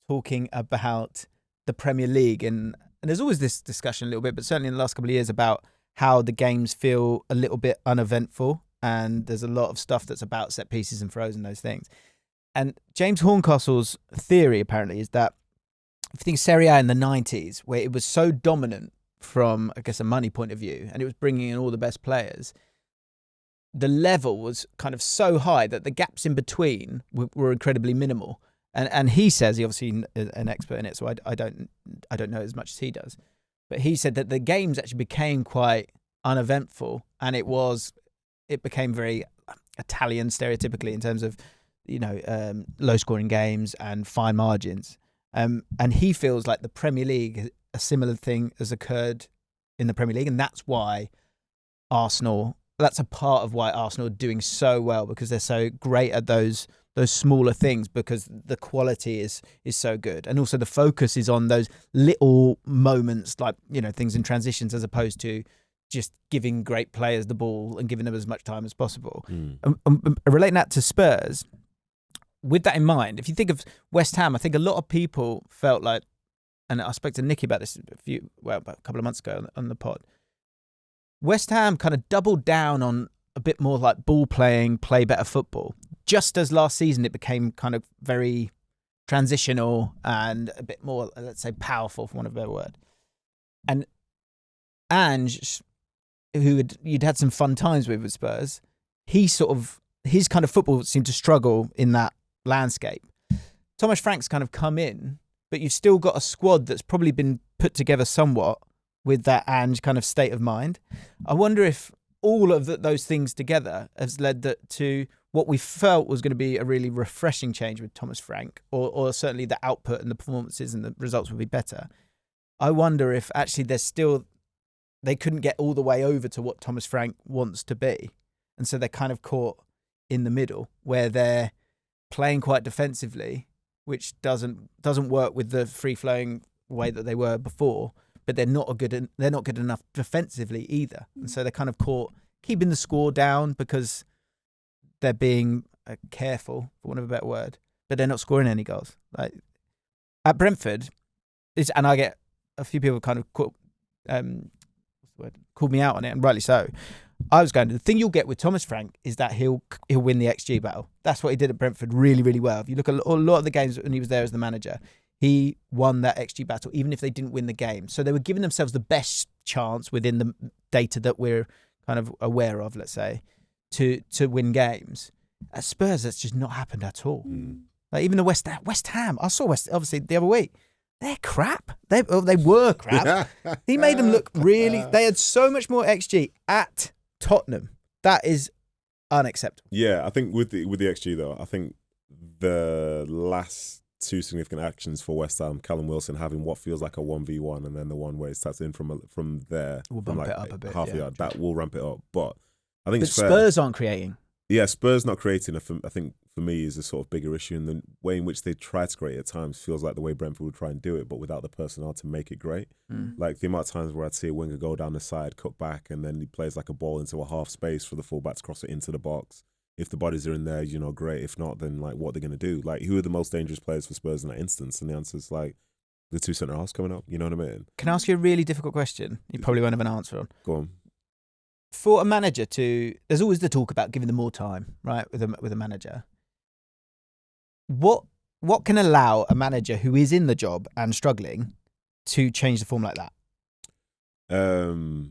talking about the Premier League, and there's always this discussion a little bit, but certainly in the last couple of years about how the games feel a little bit uneventful, and there's a lot of stuff that's about set pieces and throws and those things. And James Horncastle's theory apparently is that if you think Serie A in the 90s, where it was so dominant from, I guess, a money point of view, and it was bringing in all the best players, the level was kind of so high that the gaps in between were incredibly minimal. And he says, he obviously is an expert in it, so I don't know as much as he does, but he said that the games actually became quite uneventful, and it became very Italian stereotypically in terms of, low scoring games and fine margins. And he feels like the Premier League, a similar thing has occurred in the Premier League, and that's why that's a part of why Arsenal are doing so well, because they're so great at those smaller things, because the quality is so good, and also the focus is on those little moments, like things in transitions, as opposed to just giving great players the ball and giving them as much time as possible. Relating that to Spurs, with that in mind, if you think of West Ham, I think a lot of people felt like, and I spoke to Nicky about this about a couple of months ago on the pod, West Ham kind of doubled down on a bit more like ball playing, play better football. Just as last season it became kind of very transitional and a bit more, let's say, powerful, for want of a better word. And Ange, who you'd had some fun times with Spurs, his kind of football seemed to struggle in that landscape. Thomas Frank's kind of come in, but you've still got a squad that's probably been put together somewhat with that Ange kind of state of mind. I wonder if all of those things together has led to what we felt was going to be a really refreshing change with Thomas Frank, or certainly the output and the performances and the results would be better. I wonder if actually they couldn't get all the way over to what Thomas Frank wants to be. And so they're kind of caught in the middle where they're playing quite defensively, which doesn't work with the free-flowing way that they were before, but they're not good enough defensively either. And so they're kind of caught keeping the score down because they're being careful, for want of a better word, but they're not scoring any goals. Like at Brentford, and I get a few people kind of called me out on it, and rightly so. I was going, the thing you'll get with Thomas Frank is that he'll win the XG battle. That's what he did at Brentford really, really well. If you look at a lot of the games when he was there as the manager, he won that XG battle, even if they didn't win the game. So they were giving themselves the best chance within the data that we're kind of aware of, let's say, to win games. At Spurs, that's just not happened at all. Like even the West Ham, I saw obviously the other week. They're crap. They were crap. He made them look really. They had so much more XG at Tottenham. That is unacceptable. Yeah, I think with the XG though, I think the last two significant actions for West Ham, Callum Wilson having what feels like a 1v1, and then the one where it starts in from there, we'll bump it up a bit, half a yard. That will ramp it up. But I think it's Spurs aren't creating. Yeah, Spurs not creating. I think for me is a sort of bigger issue, and the way in which they try to create at times feels like the way Brentford would try and do it, but without the personnel to make it great. Like the amount of times where I'd see a winger go down the side, cut back, and then he plays like a ball into a half space for the fullback to cross it into the box. If the bodies are in there, great. If not, then like what are they going to do? Like who are the most dangerous players for Spurs in that instance? And the answer is like the two centre halves coming up. You know what I mean? Can I ask you a really difficult question? You probably won't have an answer on. Go on. For a manager there's always the talk about giving them more time, right? With a manager, what can allow a manager who is in the job and struggling to change the form like that? Do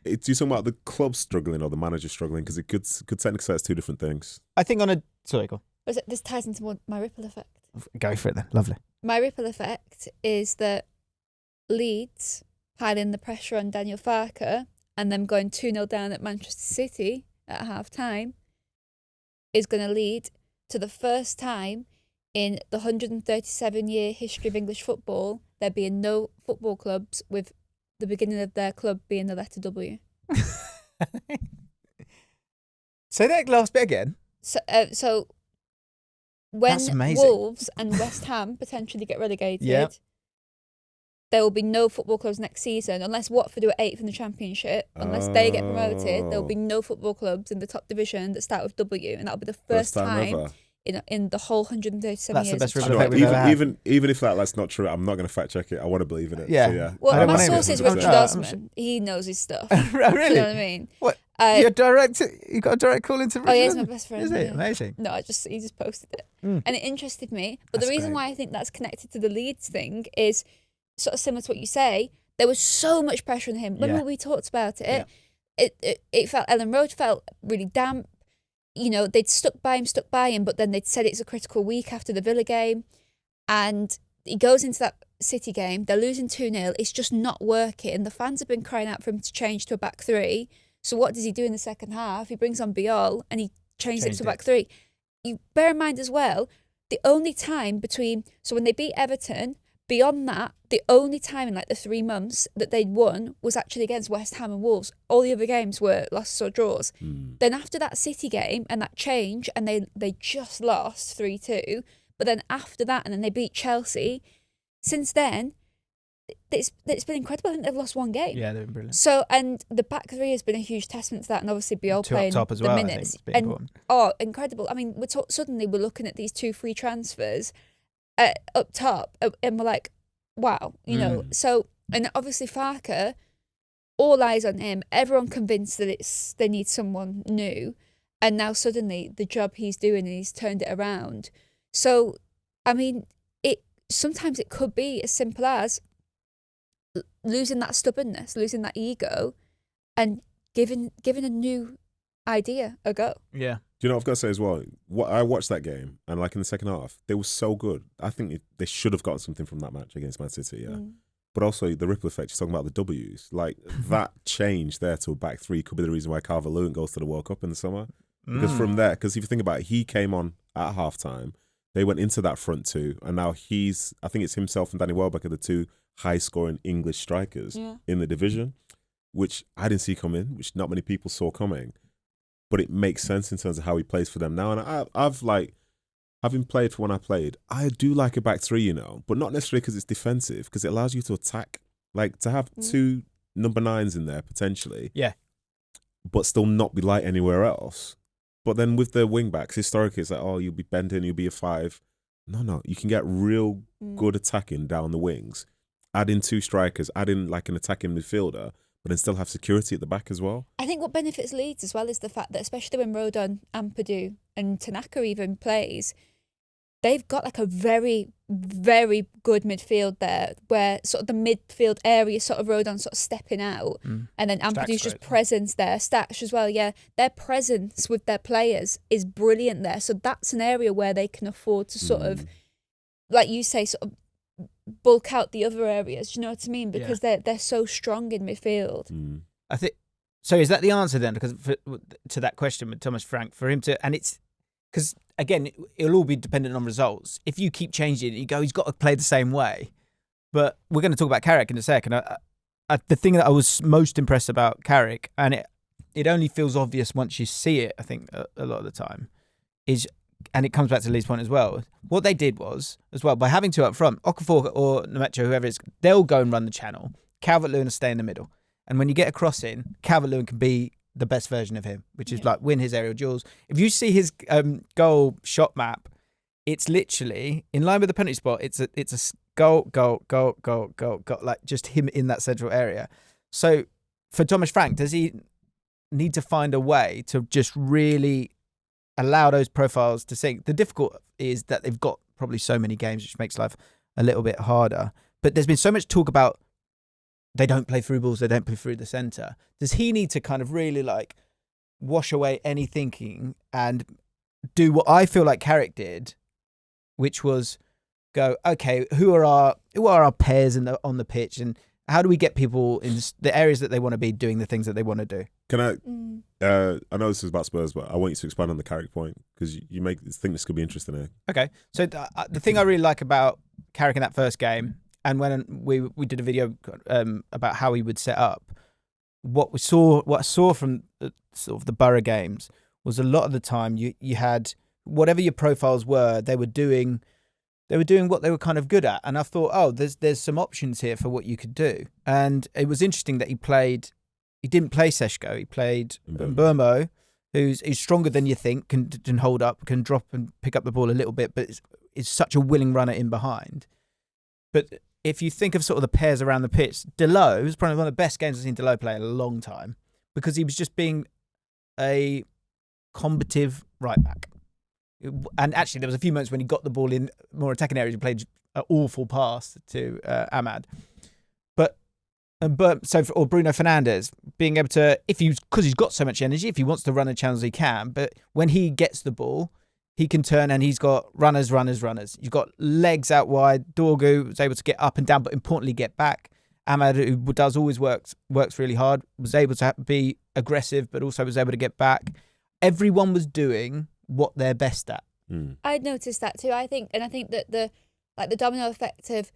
you talking about the club struggling or the manager struggling? Because it could technically say it's two different things. I think sorry, go on. This ties into my ripple effect. Go for it then. Lovely. My ripple effect is that Leeds piling the pressure on Daniel Farke and them going 2-0 down at Manchester City at half-time is going to lead to the first time in the 137-year history of English football there being no football clubs with the beginning of their club being the letter W. Say that last bit again. So when Wolves and West Ham potentially get relegated, there will be no football clubs next season unless Watford are 8th in the Championship. Unless they get promoted, there will be no football clubs in the top division that start with W, and that'll be the first time in the whole 137 that's years. That's the best ripple effect we've ever had. Even if that's not true, I'm not going to fact check it. I want to believe in it. Yeah. So, yeah. Well, my source is Richard Osman. He knows his stuff. Really? Do you know what I mean? What? You got a direct call into Richard? Oh, yeah, he's my best friend. Is it? Amazing. No, he just posted it. And it interested me. But the reason why I think that's connected to the Leeds thing is sort of similar to what you say. There was so much pressure on him. When we talked about it, it felt, Ellen Road felt really damp. They'd stuck by him, but then they'd said it's a critical week after the Villa game. And he goes into that City game, they're losing 2-0, it's just not working. The fans have been crying out for him to change to a back three. So what does he do in the second half? He brings on Biol and he changes it to a back three. You bear in mind as well, the only time so when they beat Everton, beyond that, the only time in like the 3 months that they'd won was actually against West Ham and Wolves. All the other games were losses or draws. Then after that City game and that change, and they just lost 3-2, but then after that, and then they beat Chelsea, since then, it's been incredible. I think they've lost 1 game. Yeah, they've been brilliant. So, and the back three has been a huge testament to that, and obviously Biol playing top as the well, minutes. I think, has been important. Incredible. I mean, suddenly we're looking at these 2 free transfers up top, and we're like, wow, So, and obviously Farke, all eyes on him. Everyone convinced that they need someone new, and now suddenly the job he's doing, he's turned it around. So, I mean, sometimes it could be as simple as losing that stubbornness, losing that ego, and giving a new idea a go. Yeah. Do you know what I've got to say as well? I watched that game, and like in the second half, they were so good. I think they should have gotten something from that match against Man City, But also the ripple effect, you're talking about the W's. Like that change there to a back three could be the reason why Calvert-Lewin goes to the World Cup in the summer. Because from there, if you think about it, he came on at halftime, they went into that front two, and now I think it's himself and Danny Welbeck are the 2 high-scoring English strikers in the division, which I didn't see coming, which not many people saw coming. But it makes sense in terms of how he plays for them now. And having played for when I played, I do like a back three, but not necessarily because it's defensive, because it allows you to attack. Like to have 2 number 9s in there potentially. Yeah. but still not be light anywhere else. But then with the wing backs, historically, it's like, oh, you'll be bending, you'll be a 5. No, you can get real good attacking down the wings. Add in 2 strikers, add in like an attacking midfielder, but then still have security at the back as well. I think what benefits Leeds as well is the fact that, especially when Rodon, Ampadu and Tanaka even plays, they've got like a very, very good midfield there, where sort of the midfield area, sort of Rodon sort of stepping out, and then Ampadu's just presence there, Stash as well, yeah. Their presence with their players is brilliant there. So that's an area where they can afford to sort of, like you say, sort of bulk out the other areas. Do you know what I mean? Because they're so strong in midfield. I think so. Is that the answer then? Because to that question with Thomas Frank, for him to, and it's because again, it'll all be dependent on results. If you keep changing it, you go, he's got to play the same way. But we're going to talk about Carrick in a second. The thing that I was most impressed about Carrick, and it only feels obvious once you see it, I think, a lot of the time, is, and it comes back to Lee's point as well, what they did was, as well, by having 2 up front, Okafor or Nemecho, whoever it is, they'll go and run the channel. Calvert-Lewin will stay in the middle. And when you get a cross in, Calvert-Lewin can be the best version of him, which is like win his aerial duels. If you see his goal shot map, it's literally in line with the penalty spot. It's a goal, like just him in that central area. So for Thomas Frank, does he need to find a way to just really allow those profiles to sink? The difficult is that they've got probably so many games, which makes life a little bit harder. But there's been so much talk about they don't play through balls, they don't play through the centre. Does he need to kind of really like wash away any thinking and do what I feel like Carrick did, which was go, okay, who are our pairs on the pitch, and how do we get people in the areas that they want to be doing the things that they want to do? Can I? I know this is about Spurs, but I want you to expand on the Carrick point because you think this could be interesting here. Okay, so the thing I really like about Carrick in that first game, and when we did a video about how he would set up, what I saw from sort of the Borough games was a lot of the time you had whatever your profiles were, they were doing what they were kind of good at, and I thought, oh, there's some options here for what you could do, and it was interesting that he didn't play Seshko, he played Mbeumo, who's stronger than you think, can hold up, can drop and pick up the ball a little bit, but is such a willing runner in behind. But if you think of sort of the pairs around the pitch, Delo was probably one of the best games I've seen Delo play in a long time, because he was just being a combative right back. And actually, there was a few moments when he got the ball in more attacking areas. He played an awful pass to Ahmad, or Bruno Fernandes being able to, because he's got so much energy, if he wants to run the channels, he can. But when he gets the ball, he can turn, and he's got runners. You've got legs out wide. Dorgu was able to get up and down, but importantly get back. Ahmad, who does always works really hard, was able to be aggressive, but also was able to get back. Everyone was doing what they're best at. I'd noticed that too. I think that the domino effect of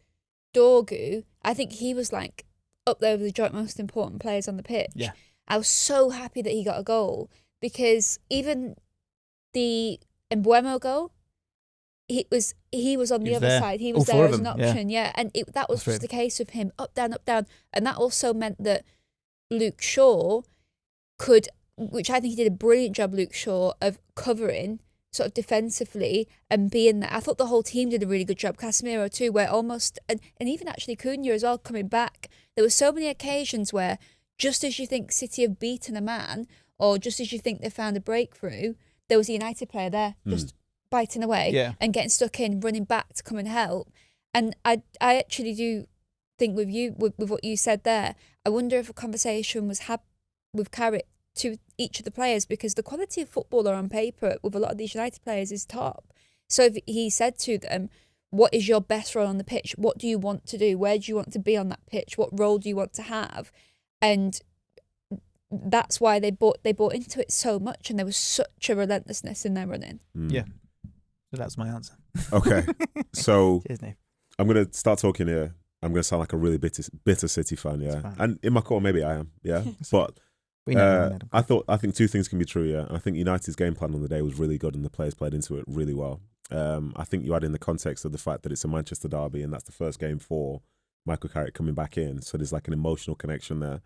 Dorgu, I think he was like up there with the joint most important players on the pitch. Yeah. I was so happy that he got a goal, because even the Mbeumo goal, he was on the other side. He was there as an option, and that was just the case with him, up, down, and that also meant that Luke Shaw could, which I think he did a brilliant job, Luke Shaw, of covering sort of defensively and being there. I thought the whole team did a really good job. Casemiro too, where almost, and even actually Cunha as well coming back. There were so many occasions where just as you think City have beaten a man, or just as you think they found a breakthrough, there was a United player there just biting away and getting stuck in, running back to come and help. And I actually do think with you, with what you said there, I wonder if a conversation was had with Carrick to each of the players, because the quality of footballer on paper with a lot of these United players is top. So if he said to them, what is your best role on the pitch? What do you want to do? Where do you want to be on that pitch? What role do you want to have? And that's why they bought into it so much, and there was such a relentlessness in their running. Yeah. So that's my answer. Okay. So cheers, Nate. I'm going to start talking here. I'm going to sound like a really bitter City fan, yeah. And in my core, maybe I am, yeah. But I think two things can be true, yeah. And I think United's game plan on the day was really good, and the players played into it really well. I think you add in the context of the fact that it's a Manchester derby, and that's the first game for Michael Carrick coming back in, so there's like an emotional connection there.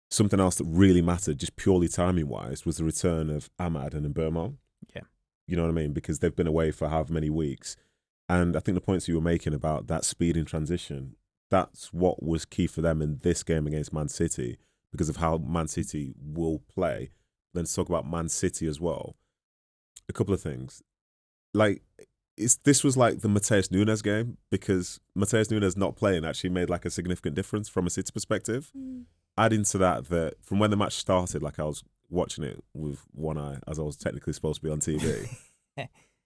something else that really mattered, just purely timing wise, was the return of Ahmad and Mbeumo. Yeah. You know what I mean? Because they've been away for however many weeks. And I think the points you were making about that speed in transition, that's what was key for them in this game against Man City, because of how Man City will play. Then to talk about Man City as well. A couple of things. Like, this was like the Matheus Nunes game, because Matheus Nunes not playing actually made like a significant difference from a City perspective. Adding to that from when the match started, like I was watching it with one eye, as I was technically supposed to be on TV,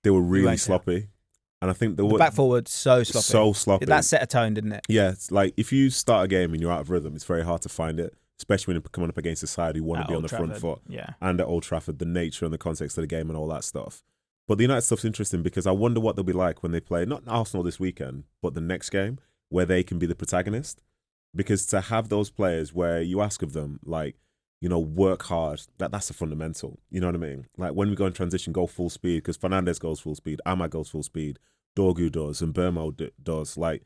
they were really sloppy. And I think the back forward, so sloppy. So sloppy. That set a tone, didn't it? Yeah, it's like if you start a game and you're out of rhythm, it's very hard to find it, especially when you're coming up against a side who want to be on the front foot. Yeah. And at Old Trafford, the nature and the context of the game and all that stuff. But the United stuff's interesting because I wonder what they'll be like when they play, not Arsenal this weekend, but the next game, where they can be the protagonist. Because to have those players where you ask of them, like, you know, work hard, that's a fundamental. You know what I mean? Like when we go in transition, go full speed, because Fernandes goes full speed, Ahmad goes full speed, Dorgu does, and Mbeumo does. Like,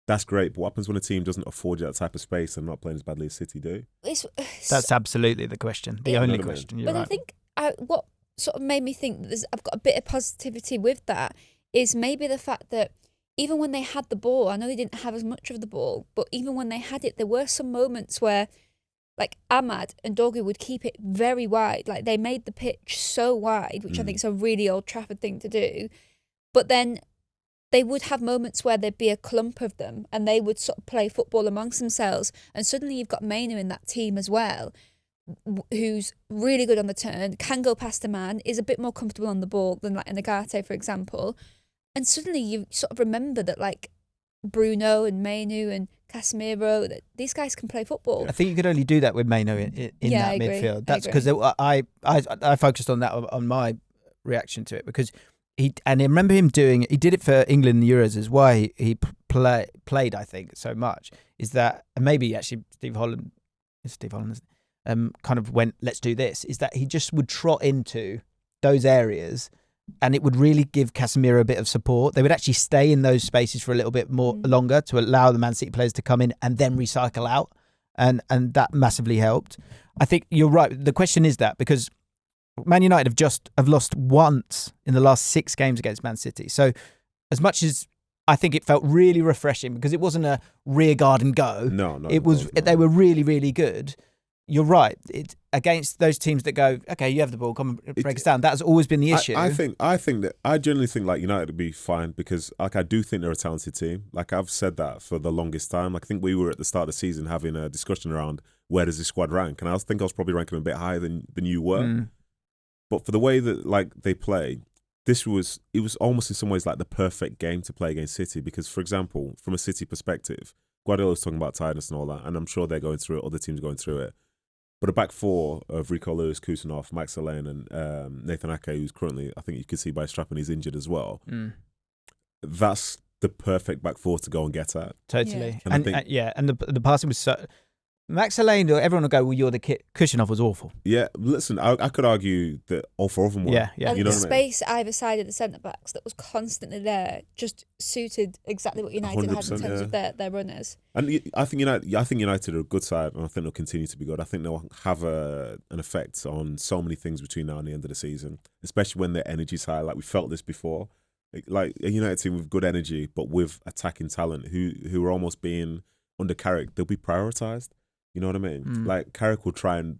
that's great. But what happens when a team doesn't afford you that type of space and not playing as badly as City do? That's absolutely the question. The only question. But right. I think what sort of made me think that I've got a bit of positivity with that is maybe the fact that even when they had the ball, I know they didn't have as much of the ball, but even when they had it, there were some moments where, like, Ahmad and Dorgu would keep it very wide. Like, they made the pitch so wide, which I think is a really Old Trafford thing to do. But then they would have moments where there'd be a clump of them and they would sort of play football amongst themselves. And suddenly you've got Mainu in that team as well, who's really good on the turn, can go past a man, is a bit more comfortable on the ball than like Nagate, for example. And suddenly you sort of remember that, like, Bruno and Mainu and Casemiro, that these guys can play football. I think you could only do that with Mainu in that midfield. That's because I focused on that on my reaction to it, because I remember him he did it for England in the Euros, is why he played, I think, so much, is that, and maybe actually Steve Holland, kind of went, let's do this, is that he just would trot into those areas and it would really give Casemiro a bit of support. They would actually stay in those spaces for a little bit more longer to allow the Man City players to come in and then recycle out. And that massively helped. I think you're right. The question is that because Man United have lost once in the last 6 games against Man City. So as much as I think it felt really refreshing, because it wasn't a rear guard and go. No. It was. They were really, really good. You're right. It's against those teams that go, okay, you have the ball, come and break us down. That's always been the issue. I genuinely think like United would be fine, because like I do think they're a talented team. Like I've said that for the longest time. Like I think we were at the start of the season having a discussion around where does this squad rank, and I think I was probably ranking them a bit higher than you were. But for the way that like they play, it was almost in some ways like the perfect game to play against City, because, for example, from a City perspective, Guardiola's talking about tiredness and all that, and I'm sure they're going through it, other teams are going through it. But a back four of Rico Lewis, Kusanov, Max Allen, and Nathan Ake, who's currently, I think you can see by strapping, he's injured as well. That's the perfect back four to go and get at. Totally. Yeah. And the passing was so... Max Allen, everyone will go, well, you're the kid. Kusanov was awful. Yeah, listen, I could argue that all 4 of them were. Yeah. And you know the what I mean? space either side of the centre-backs that was constantly there just suited exactly what United had in terms of their runners. And I think United are a good side, and I think they'll continue to be good. I think they'll have an effect on so many things between now and the end of the season, especially when their energy's high. Like we felt this before. Like a United team with good energy, but with attacking talent who are almost being under Carrick, they'll be prioritised. You know what I mean? Like Carrick will try and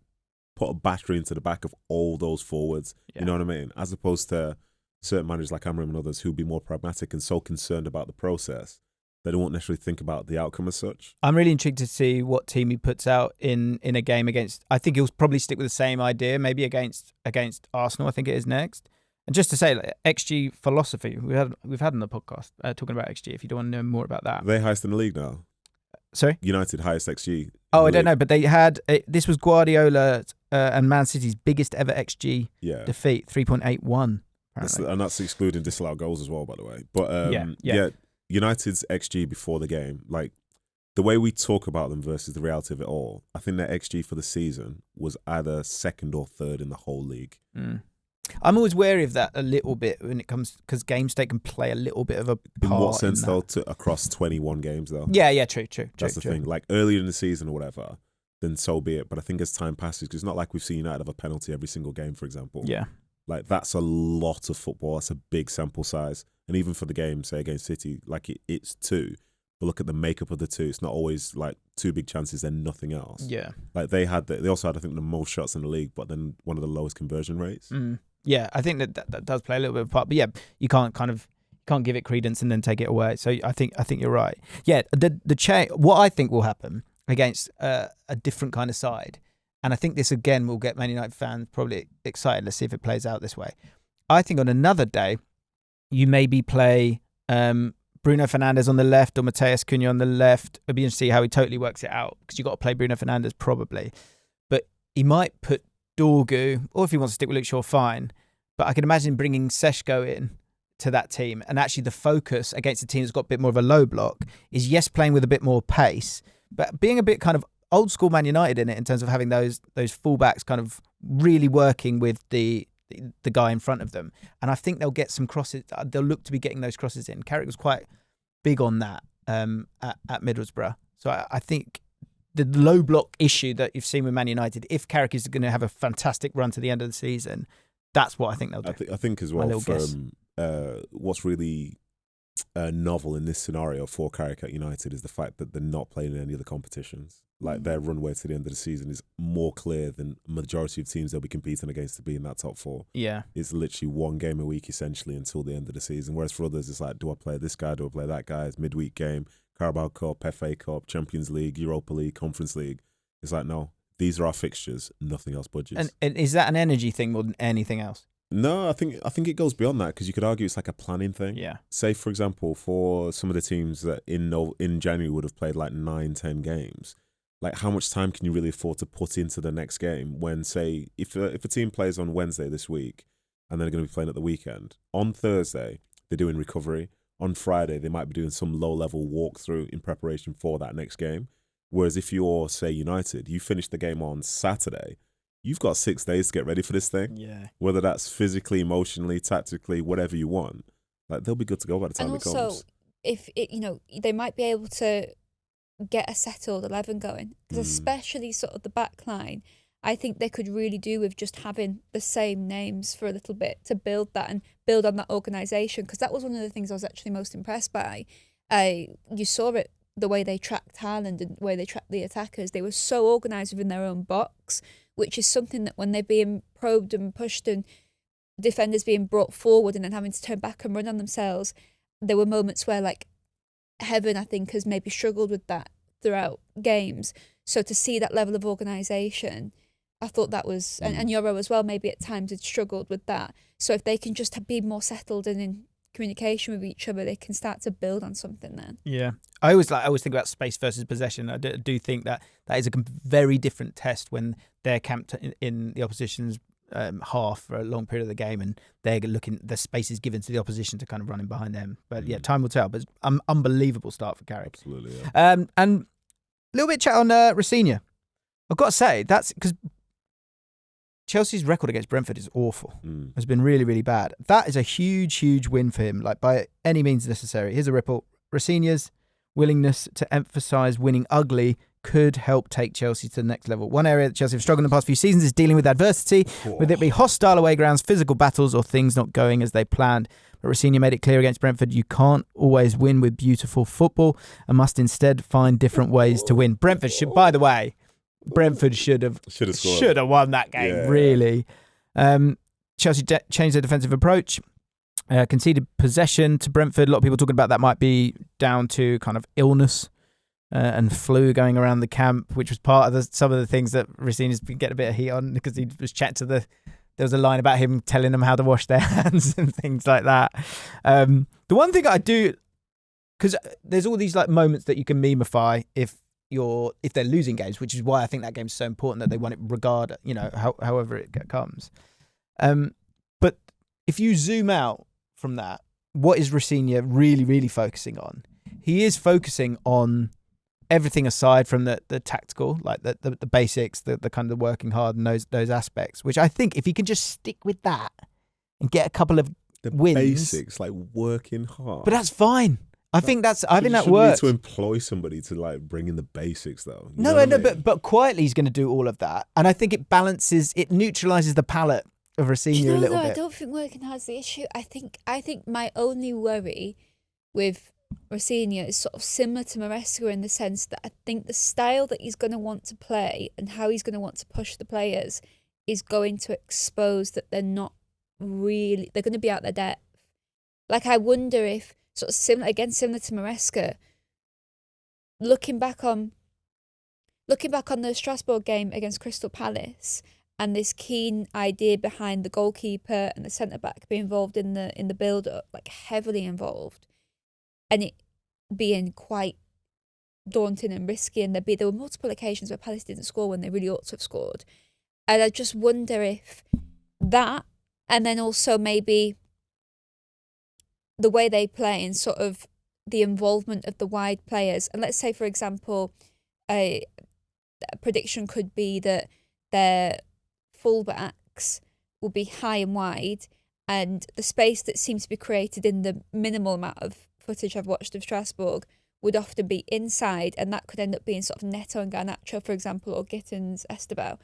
put a battery into the back of all those forwards. Yeah. You know what I mean? As opposed to certain managers like Amram and others who'll be more pragmatic and so concerned about the process that they won't necessarily think about the outcome as such. I'm really intrigued to see what team he puts out in a game against. I think he'll probably stick with the same idea, maybe against Arsenal. I think it is next. And just to say, like, XG philosophy, we've had on the podcast talking about XG. If you don't want to know more about that, They're highest in the league now. Sorry? United highest XG. Oh, I don't know, but they had this was Guardiola and Man City's biggest ever XG defeat, 3.81. And that's excluding disallowed goals as well, by the way. But United's XG before the game, like the way we talk about them versus the reality of it all, I think their XG for the season was either second or third in the whole league. I'm always wary of that a little bit when it comes, because game state can play a little bit of a part. In what sense, though, across 21 games, though? Yeah, true. That's the thing. Like earlier in the season or whatever, then so be it. But I think as time passes, because it's not like we've seen United have a penalty every single game, for example. Yeah. Like, that's a lot of football. That's a big sample size. And even for the game, say, against City, like, it's 2. But look at the makeup of the 2. It's not always, like, 2 big chances and nothing else. Yeah. Like, they also had, I think, the most shots in the league, but then one of the lowest conversion rates. Yeah, I think that does play a little bit of a part. But yeah, you can't give it credence and then take it away. So I think you're right. Yeah, what I think will happen against a different kind of side, and I think this again will get Man United fans probably excited. Let's see if it plays out this way. I think on another day, you maybe play Bruno Fernandes on the left or Mateus Cunha on the left. It'll be interesting to see how he totally works it out, because you've got to play Bruno Fernandes probably. But he might put Dorgu, or if he wants to stick with Luke Shaw, fine. But I can imagine bringing Seshko in to that team, and actually the focus against a team that's got a bit more of a low block is, yes, playing with a bit more pace, but being a bit kind of old school Man United in it, in terms of having those fullbacks kind of really working with the guy in front of them. And I think they'll get some crosses. They'll look to be getting those crosses in. Carrick was quite big on that at Middlesbrough. So I think the low block issue that you've seen with Man United, if Carrick is going to have a fantastic run to the end of the season, that's what I think they'll do. I think as well, what's really novel in this scenario for Carrick at United is the fact that they're not playing in any of the competitions. Like, their runway to the end of the season is more clear than majority of teams they'll be competing against to be in that top 4. Yeah. It's literally 1 game a week essentially until the end of the season. Whereas for others, it's like, do I play this guy? Do I play that guy? It's midweek game, Carabao Cup, FA Cup, Champions League, Europa League, Conference League. It's like, no, these are our fixtures. Nothing else budges. And is that an energy thing more than anything else? No, I think it goes beyond that, because you could argue it's like a planning thing. Yeah. Say, for example, for some of the teams that in January would have played like 9-10 games, like, how much time can you really afford to put into the next game when, say, if a team plays on Wednesday this week and they're going to be playing at the weekend, on Thursday they're doing recovery, on Friday they might be doing some low-level walkthrough in preparation for that next game. Whereas if you're, say, United, you finish the game on Saturday, you've got 6 days to get ready for this thing. Yeah. Whether that's physically, emotionally, tactically, whatever you want, like, they'll be good to go by the time it comes. And also, if they might be able to get a settled 11 going, because especially sort of the back line, I think they could really do with just having the same names for a little bit to build that and build on that organisation, because that was one of the things I was actually most impressed by. You saw it, the way they tracked Haaland and the way they tracked the attackers. They were so organised within their own box, which is something that when they're being probed and pushed and defenders being brought forward and then having to turn back and run on themselves, there were moments where, like, Heaven, I think, has maybe struggled with that throughout games. So to see that level of organisation, I thought that was, and Euro as well, maybe at times had struggled with that. So if they can just be more settled and in communication with each other, they can start to build on something then. Yeah. I always think about space versus possession. I do think that is a very different test when they're camped in the opposition's half for a long period of the game, and they're looking, the space is given to the opposition to kind of run in behind them. But yeah, time will tell. But it's unbelievable start for Carrick. Absolutely. Yeah. And a little bit of chat on Rosenior. I've got to say, that's because Chelsea's record against Brentford is awful. It's been really, really bad. That is a huge, huge win for him, like, by any means necessary. Here's a ripple. Rosenior's willingness to emphasise winning ugly could help take Chelsea to the next level. One area that Chelsea have struggled in the past few seasons is dealing with adversity, whether it be hostile away grounds, physical battles, or things not going as they planned. But Rosenior made it clear against Brentford, you can't always win with beautiful football and must instead find different ways to win. Brentford should, by the way, should have won that game, really. Chelsea changed their defensive approach, conceded possession to Brentford. A lot of people talking about that might be down to kind of illness and flu going around the camp, which was part of some of the things that Rosenior's been getting a bit of heat on, because he was chatting to there was a line about him telling them how to wash their hands and things like that. The one thing I do, because there's all these like moments that you can memeify if they're losing games, which is why I think that game's so important, that they want it however it comes. But if you zoom out from that, what is Rosenior really, really focusing on? He is focusing on everything aside from the tactical, like the basics, the kind of working hard and those aspects, which I think if he can just stick with that and get a couple of wins. Basics, like working hard. But that's fine. I think that You works. need to employ somebody to like bring in the basics, though. You know No, what I mean? but quietly he's going to do all of that, and I think it neutralizes the palate of Rosenior a little bit. I don't think working hard's the issue. I think my only worry with Rosenior is sort of similar to Maresca in the sense that I think the style that he's going to want to play and how he's going to want to push the players is going to expose that they're not really, they're going to be out their depth. Like, I wonder if sort of similar to Maresca, looking back on the Strasbourg game against Crystal Palace and this keen idea behind the goalkeeper and the centre back being involved in the build up, like heavily involved, and it being quite daunting and risky, and there were multiple occasions where Palace didn't score when they really ought to have scored. And I just wonder if that, and then also maybe the way they play and sort of the involvement of the wide players. And let's say, for example, a prediction could be that their fullbacks will be high and wide, and the space that seems to be created in the minimal amount of footage I've watched of Strasbourg would often be inside, and that could end up being sort of Neto and Garnacho, for example, or Gittins, Esteban.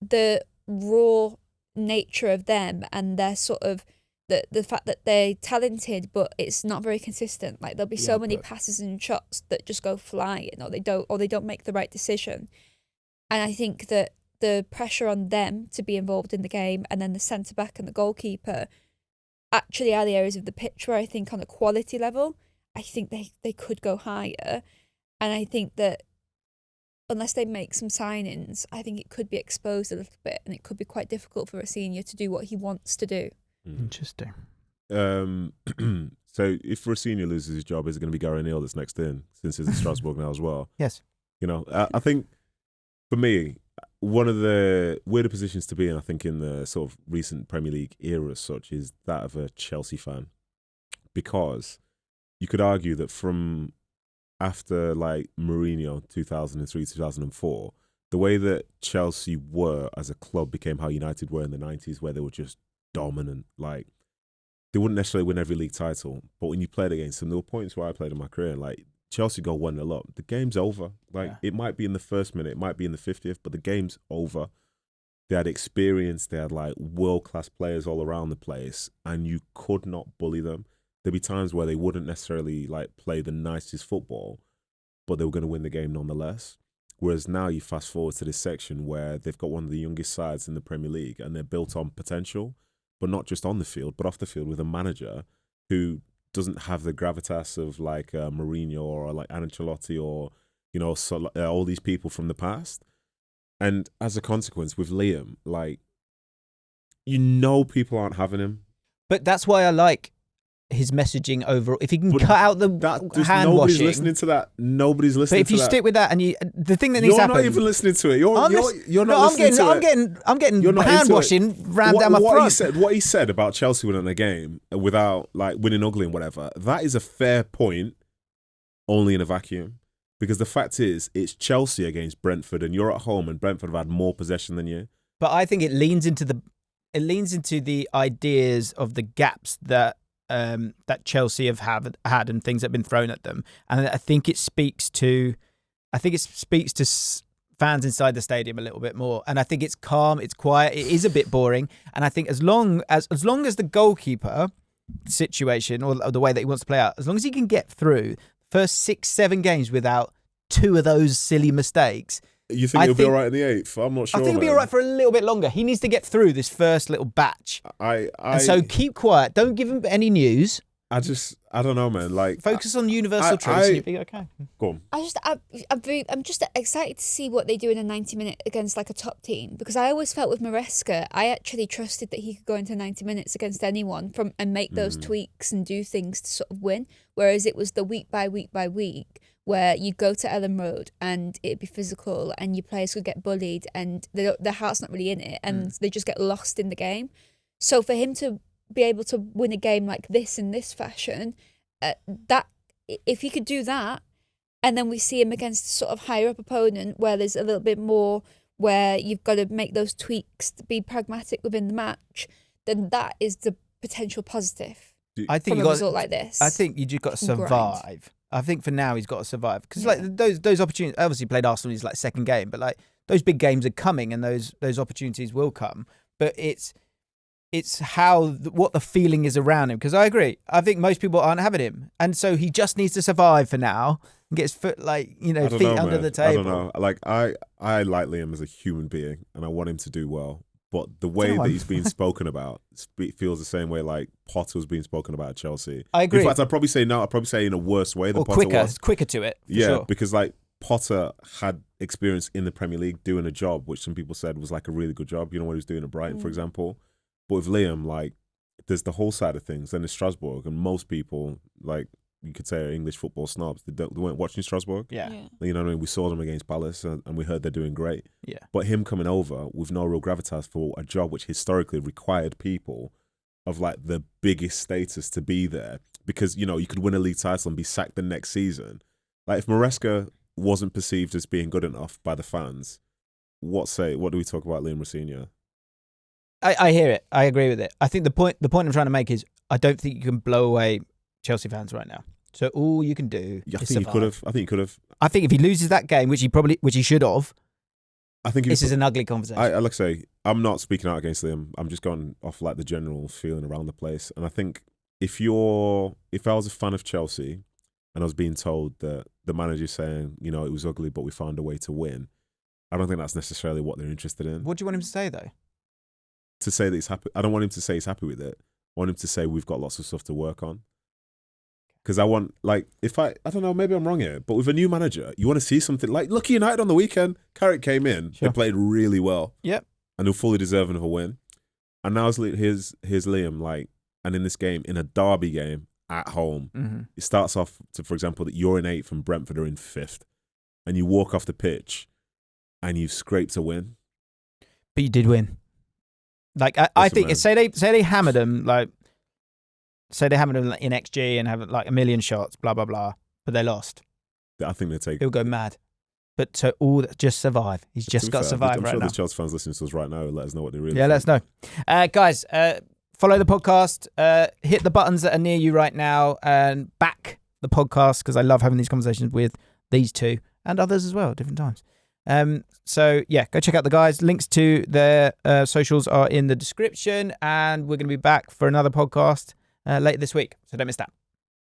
The raw nature of them and their sort of the fact that they're talented but it's not very consistent. Like, there'll be so many passes and shots that just go flying, or they don't make the right decision. And I think that the pressure on them to be involved in the game, and then the centre back and the goalkeeper, actually are the areas of the pitch where I think on a quality level, I think they could go higher. And I think that unless they make some signings, I think it could be exposed a little bit, and it could be quite difficult for Rosenior to do what he wants to do. Interesting. So if Rosenior loses his job, is it going to be Gary Neal that's next in, since he's in Strasbourg now as well? Yes. You know, I think for me, one of the weirder positions to be in, I think, in the sort of recent Premier League era as such, is that of a Chelsea fan. Because you could argue that from after like Mourinho 2003, 2004, the way that Chelsea were as a club became how United were in the 90s, where they were just dominant. Like, they wouldn't necessarily win every league title, but when you played against them, there were points where I played in my career, like Chelsea go 1-0 up, the game's over. Like, it might be in the first minute, it might be in the 50th, but the game's over. They had experience, they had like world-class players all around the place, and you could not bully them. There'd be times where they wouldn't necessarily like play the nicest football, but they were going to win the game nonetheless. Whereas now you fast forward to this section where they've got one of the youngest sides in the Premier League, and they're built on potential, but not just on the field, but off the field, with a manager who doesn't have the gravitas of like Mourinho or like Ancelotti or, you know, all these people from the past. And as a consequence, with Liam, like, you know, people aren't having him. But that's why I like his messaging overall. If he can cut out the hand nobody's washing, listening to that. Nobody's listening. But if to you that. stick with that, and the thing that needs to happen, you're not even listening to it. You're not listening to it. I'm getting hand washing rammed down my throat. What he said about Chelsea winning a game without like winning ugly and whatever, that is a fair point, only in a vacuum. Because the fact is, it's Chelsea against Brentford, and you're at home, and Brentford have had more possession than you. But I think it leans into the ideas of the gaps that Chelsea have had and things that have been thrown at them, and I think it speaks to fans inside the stadium a little bit more. And I think it's calm, it's quiet, it is a bit boring. And I think as long as the goalkeeper situation or the way that he wants to play out, as long as he can get through first 6-7 games without two of those silly mistakes. You think he'll be all right in the 8th? I'm not sure. I think he'll be all right for a little bit longer. He needs to get through this first little batch. And so keep quiet. Don't give him any news. I don't know, man. Like, focus on universal truths and you'll be okay. Go on. I'm just excited to see what they do in a 90-minute against like a top team, because I always felt with Maresca, I actually trusted that he could go into 90 minutes against anyone and make those tweaks and do things to sort of win. Whereas it was the week by week by week where you go to Ellen Road and it'd be physical and your players could get bullied and their heart's not really in it and they just get lost in the game. So for him to be able to win a game like this in this fashion, that if he could do that, and then we see him against a sort of higher up opponent where there's a little bit more, where you've got to make those tweaks to be pragmatic within the match, then that is the potential positive. I think from a result like this. I think you just got to Grind. survive. I think for now he's got to survive because Yeah. like those opportunities. Obviously, played Arsenal in his like second game, but like those big games are coming and those opportunities will come. But it's what the feeling is around him. Because I agree, I think most people aren't having him, and so he just needs to survive for now and get his foot feet under the table. I don't know. Like I like Liam as a human being, and I want him to do well. But the way that he's being spoken about feels the same way like Potter was being spoken about at Chelsea. I agree. In fact, I'd probably say no. I'd probably say in a worse way than Or Potter was. quicker to it. For Yeah, sure. because like Potter had experience in the Premier League doing a job, which some people said was like a really good job. You know what he was doing at Brighton, for example. But with Liam, like there's the whole side of things. Then there's Strasbourg, and most people, like you could say, are English football snobs. They weren't watching Strasbourg. Yeah. You know what I mean? We saw them against Palace, and we heard they're doing great. Yeah. But him coming over with no real gravitas for a job which historically required people of like the biggest status to be there, because you could win a league title and be sacked the next season. Like if Maresca wasn't perceived as being good enough by the fans, what do we talk about Liam Rosenior? I hear it. I agree with it. I think the point I'm trying to make is I don't think you can blow away Chelsea fans right now. So all you can do I is think survive. he could have. I think if he loses that game, which he should have, I think this is an ugly conversation. I like I say, I'm not speaking out against Liam. I'm just going off like the general feeling around the place. And I think if I was a fan of Chelsea and I was being told that the manager's saying, it was ugly, but we found a way to win, I don't think that's necessarily what they're interested in. What do you want him to say though? To say that he's happy. I don't want him to say he's happy with it. I want him to say we've got lots of stuff to work on. Because I want, like, I don't know, maybe I'm wrong here, but with a new manager, you want to see something like, look at United on the weekend. Carrick came in. Sure. They played really well. Yep. And they're fully deserving of a win. And now here's Liam, like, and in this game, in a derby game at home, it starts off, for example, that you're in 8th and Brentford are in 5th. And you walk off the pitch and you've scraped a win. But you did win. Like, I think, say they hammered them, like, say they hammered them in XG and have like 1 million shots, blah, blah, blah, but they lost. I think they take. He'll go mad. But to just survive. He's just got to survive right now. I'm sure there's Chelsea fans listening to us right now. Let us know what they really think. Yeah, let us know. Guys, follow the podcast. Hit the buttons that are near you right now and back the podcast because I love having these conversations with these two and others as well at different times. So yeah, go check out the guys. Links to their socials are in the description, and we're going to be back for another podcast later this week. So don't miss that.